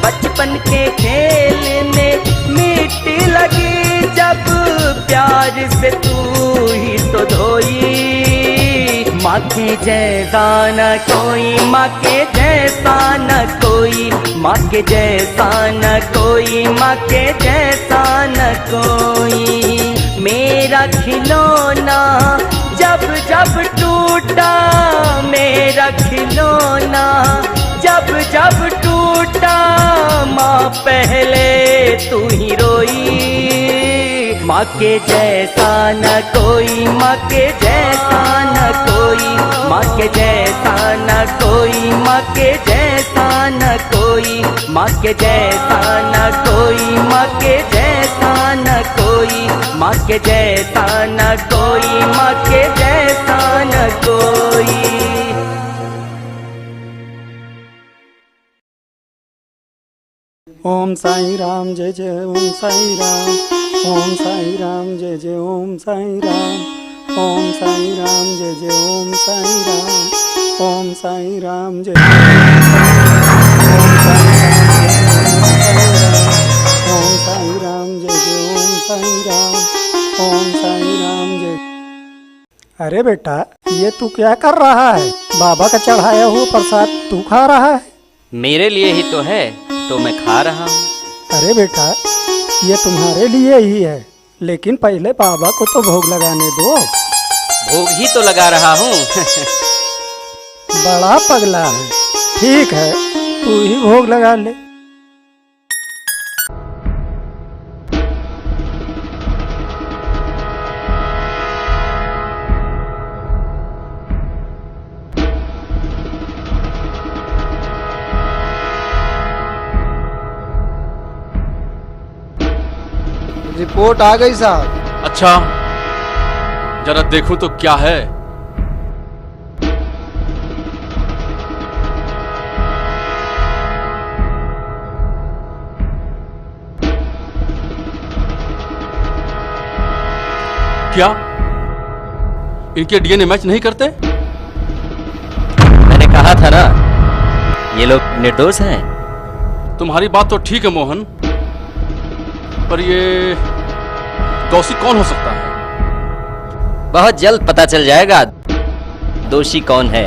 बचपन के खेल में मिट्टी लगी जब, प्यार प्यार से तू ही तो धोई। माँ के जैसा न कोई, माँ के जैसा न कोई, माँ के जैसा न कोई, माँ के जैसा न कोई। मेरा खिलौना जब जब टूटा, मेरा खिलौना जब जब टूटा, माँ पहले तू ही रोई। माँ के जैसा न कोई, माँ के जैसा न कोई, माँ के जैसा न कोई, माँ के जैसा न कोई, माँ के जैसा न कोई, माँ के जैसा न कोई, माँ के जैसा न कोई, माँ के जैसा न कोई। ओम साई राम जय जय ओम साई राम, ओम साई राम जय जय ओम साई राम, ओम साई राम जय जय ओम साई राम, ओम साई राम जय ओम साई राम जय जय ओम साई राम, ओम साई राम जय। अरे बेटा, ये तू क्या कर रहा है? बाबा का चढ़ाया हुआ प्रसाद तू खा रहा है? मेरे लिए ही तो है, तो मैं खा रहा हूँ। अरे बेटा, ये तुम्हारे लिए ही है, लेकिन पहले बाबा को तो भोग लगाने दो। भोग ही तो लगा रहा हूँ। बड़ा पगला है। ठीक है, तू ही भोग लगा ले। रिपोर्ट आ गई साहब। अच्छा, जरा देखूं तो क्या है। क्या इनके डीएनए मैच नहीं करते? मैंने कहा था ना, ये लोग निर्दोष हैं। तुम्हारी बात तो ठीक है मोहन, पर ये दोषी कौन हो सकता है? बहुत जल्द पता चल जाएगा दोषी कौन है।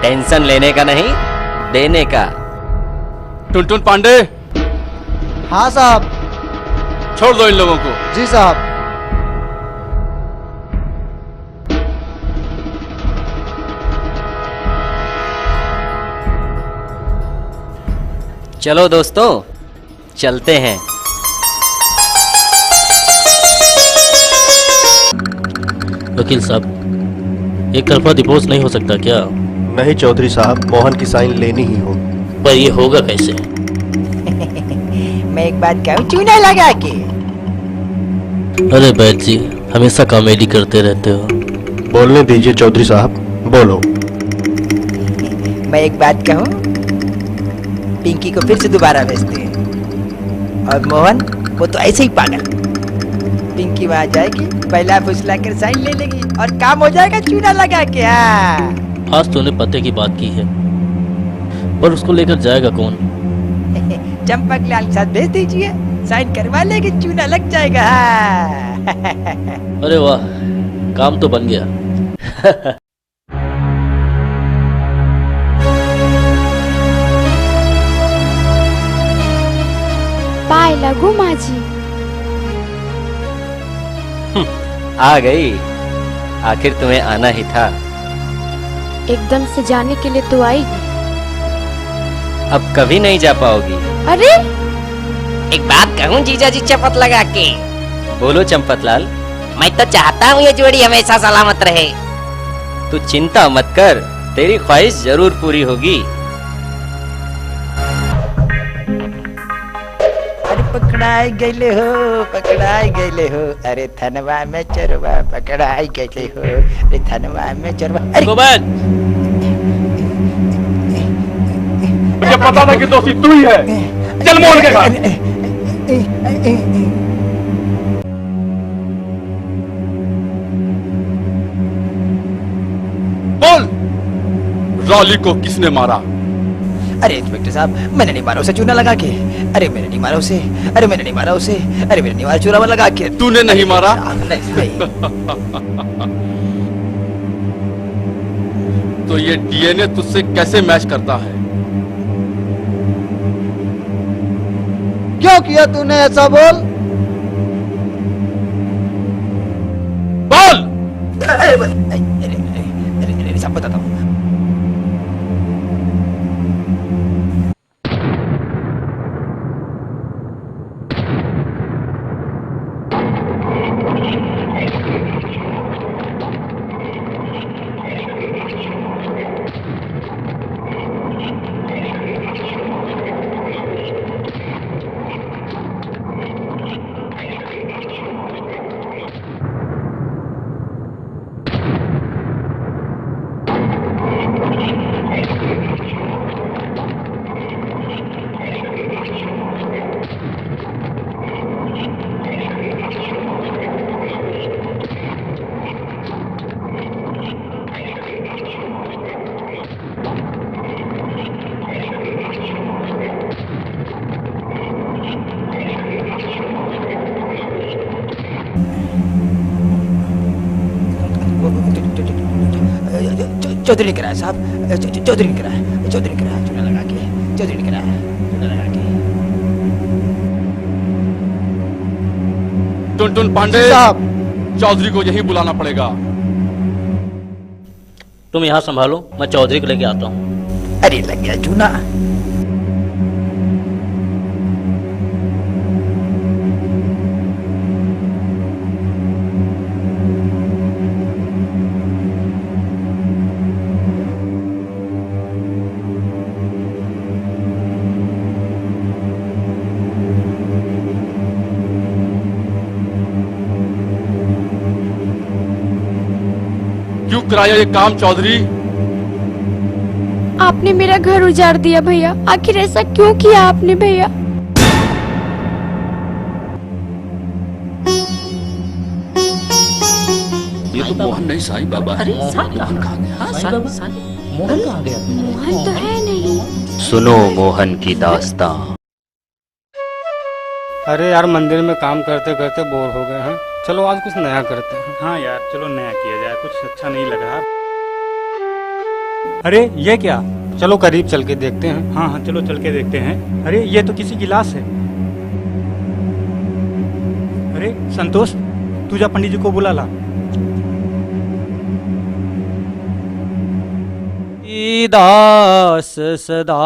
टेंशन लेने का नहीं, देने का। टुनटुन पांडे। हाँ साहब। छोड़ दो इन लोगों को। जी साहब। चलो दोस्तों, चलते हैं। वकील साहब, एक तरफा डिवोर्स नहीं हो सकता क्या? नहीं चौधरी साहब, मोहन की साइन लेनी ही हो। पर ये होगा कैसे? मैं एक बात कहूँ, चूना लगा के। अरे बैठ जी, हमेशा कॉमेडी करते रहते हो। बोलने दीजिए चौधरी साहब, बोलो। मैं एक बात कहूँ, पिंकी को फिर से दोबारा भेजते हैं, और मोहन वो तो ऐसे ही पागल। पिंकी वहाँ जाएगी, पहला फुसला कर साइन ले लेगी और काम हो जाएगा चूना लगा के। आज तूने पते की बात की है, पर उसको लेकर जाएगा कौन? चंपक लाल के साथ भेज दीजिए, साइन करवा लेगी, चूना लग जाएगा। अरे वाह, काम तो बन गया। बाय लगू माँ जी। आ गई, आखिर तुम्हें आना ही था। एकदम से जाने के लिए तो आई, अब कभी नहीं जा पाओगी। अरे एक बात कहूँ जीजा जी चपत लगा के? बोलो चंपत लाल। मैं तो चाहता हूँ ये जोड़ी हमेशा सलामत रहे। तू चिंता मत कर, तेरी ख्वाहिश जरूर पूरी होगी। अरे पकड़ाई गए हो, पकड़ाई गए हो। अरे थनवा में चरवा पकड़ाई गए हो। अरे थनवा में चरवा। मुझे पता था कि दोषी तू ही है। चल मोहन के साथ। बोल, रॉली को किसने मारा? अरे इंस्पेक्टर साहब, मैंने नहीं मारा उसे चूना लगा के। अरे मैंने नहीं मारा उसे, अरे मैंने नहीं मारा उसे, अरे मैंने नहीं मारा चूना लगा के। तूने नहीं मारा? तो ये डीएनए तुझसे कैसे मैच करता है? क्यों किया तूने ऐसा, बोल। बोल। अरे सब बताता हूँ। चौधरी ने कराया साहब, चौधरी ने कराया, चौधरी ने कराया चूना लगा के, चौधरी ने कराया चूना लगा के। टुनटुन पांडे साहब, चौधरी को यही बुलाना पड़ेगा। तुम यहाँ संभालो, मैं चौधरी को लेके आता हूँ। अरे लग गया चूना। क्यों कराया ये काम चौधरी? आपने मेरा घर उजाड़ दिया भैया, आखिर ऐसा क्यों किया आपने भैया? ये तो मोहन नहीं साईं बाबा है। मोहन कहाँ गया? मोहन तो है नहीं। सुनो मोहन की दास्तां। अरे यार, मंदिर में काम करते करते बोर हो गए हैं, चलो आज कुछ नया करते हैं। हाँ यार, चलो नया किया जाए, कुछ अच्छा नहीं लग रहा। अरे ये क्या? चलो करीब चल के देखते हैं। हाँ हाँ, चलो चल के देखते हैं। अरे ये तो किसी गिलास है। अरे संतोष, तू जा पंडित जी को बुला ला। दास सदा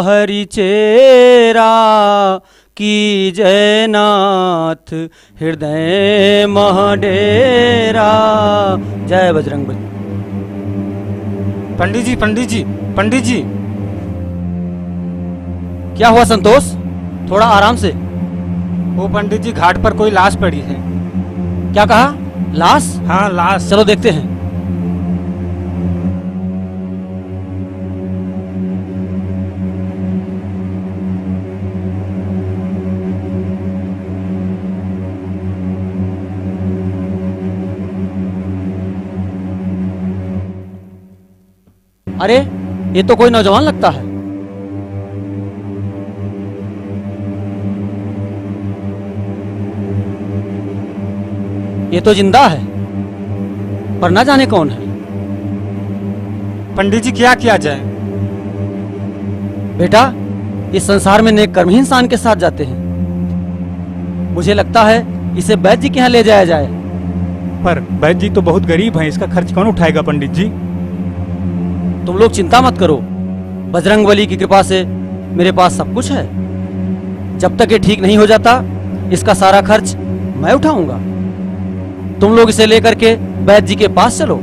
हरि चेरा की जयनाथ हृदय महडेरा। जय बजरंगबली। पंडित जी, पंडित जी, पंडित जी। क्या हुआ संतोष? थोड़ा आराम से। वो पंडित जी, घाट पर कोई लाश पड़ी है। क्या कहा? लाश? हाँ लाश। चलो देखते हैं। अरे ये तो कोई नौजवान लगता है। ये तो जिंदा है, पर ना जाने कौन है। पंडित जी, क्या किया जाए? बेटा, इस संसार में नेक कर्म ही इंसान के साथ जाते हैं। मुझे लगता है इसे वैद्य जी के यहाँ ले जाया जाए। पर वैद्य जी तो बहुत गरीब हैं, इसका खर्च कौन उठाएगा पंडित जी? तुम लोग चिंता मत करो, बजरंगबली की कृपा से मेरे पास सब कुछ है। जब तक ये ठीक नहीं हो जाता, इसका सारा खर्च मैं उठाऊंगा। तुम लोग इसे लेकर के वैद्य जी के पास चलो।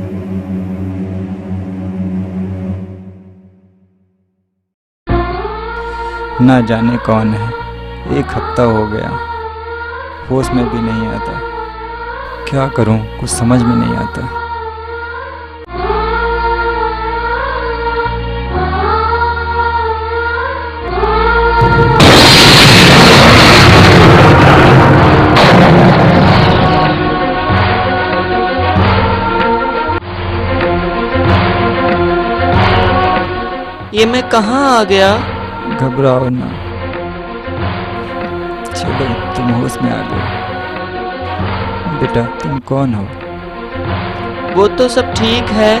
ना जाने कौन है, 1 हफ्ता हो गया, होश में भी नहीं आता। क्या करूं, कुछ समझ में नहीं आता। ये मैं कहाँ आ गया? घबराओ ना, चलो तुम होश में आ गए। बेटा तुम कौन हो? वो तो सब ठीक है,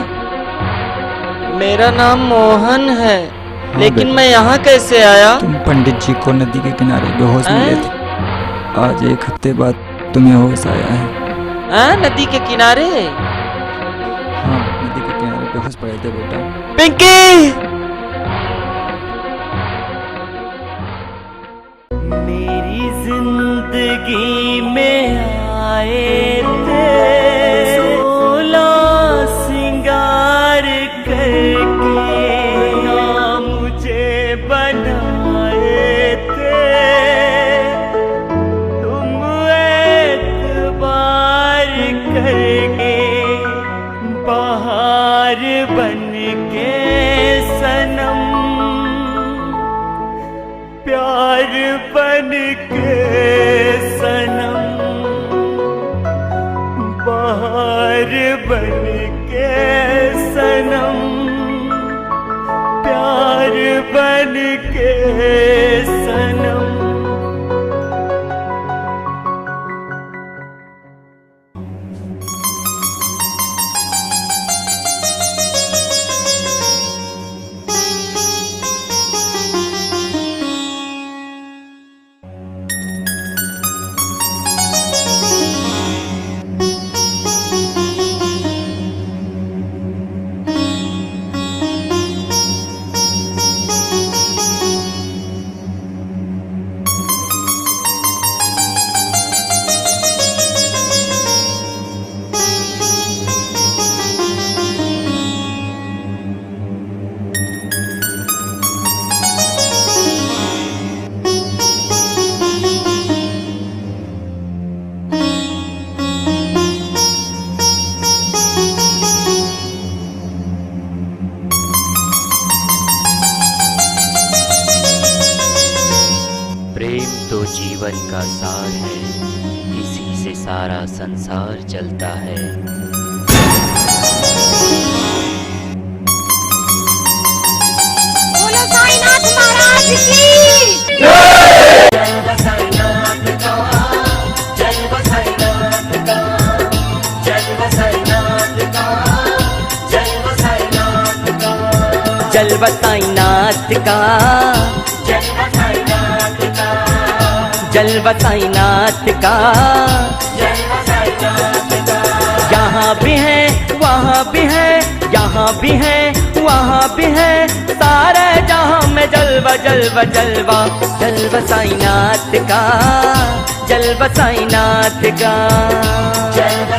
मेरा नाम मोहन है, लेकिन मैं यहाँ कैसे आया? तुम पंडित जी को नदी के किनारे बेहोश मिले थे। आज 1 हफ्ते बाद तुम्हें होश आया है। नदी के किनारे? हाँ, नदी के किनारे बेहोश पड़े थे बेटा। पिंकी! मेरी जिंदगी में आए थे, सोला सिंगार करके ना मुझे बनाए थे, तुम एतबार करके बहार बन के सनम, प्यार बन के सनम, बहार बन के सनम, प्यार बन के सनम। जीवन का सार है, इसी से सारा संसार चलता है। बोलो साईनाथ महाराज की जलवा साईनाथ का, जलवा साईनाथ का, यहाँ भी है वहाँ भी है, यहाँ भी है वहाँ भी है, सारे जहाँ में जलवा जलवा जलवा, जलवा साईनाथ का, जलवा साईनाथ का, जलवा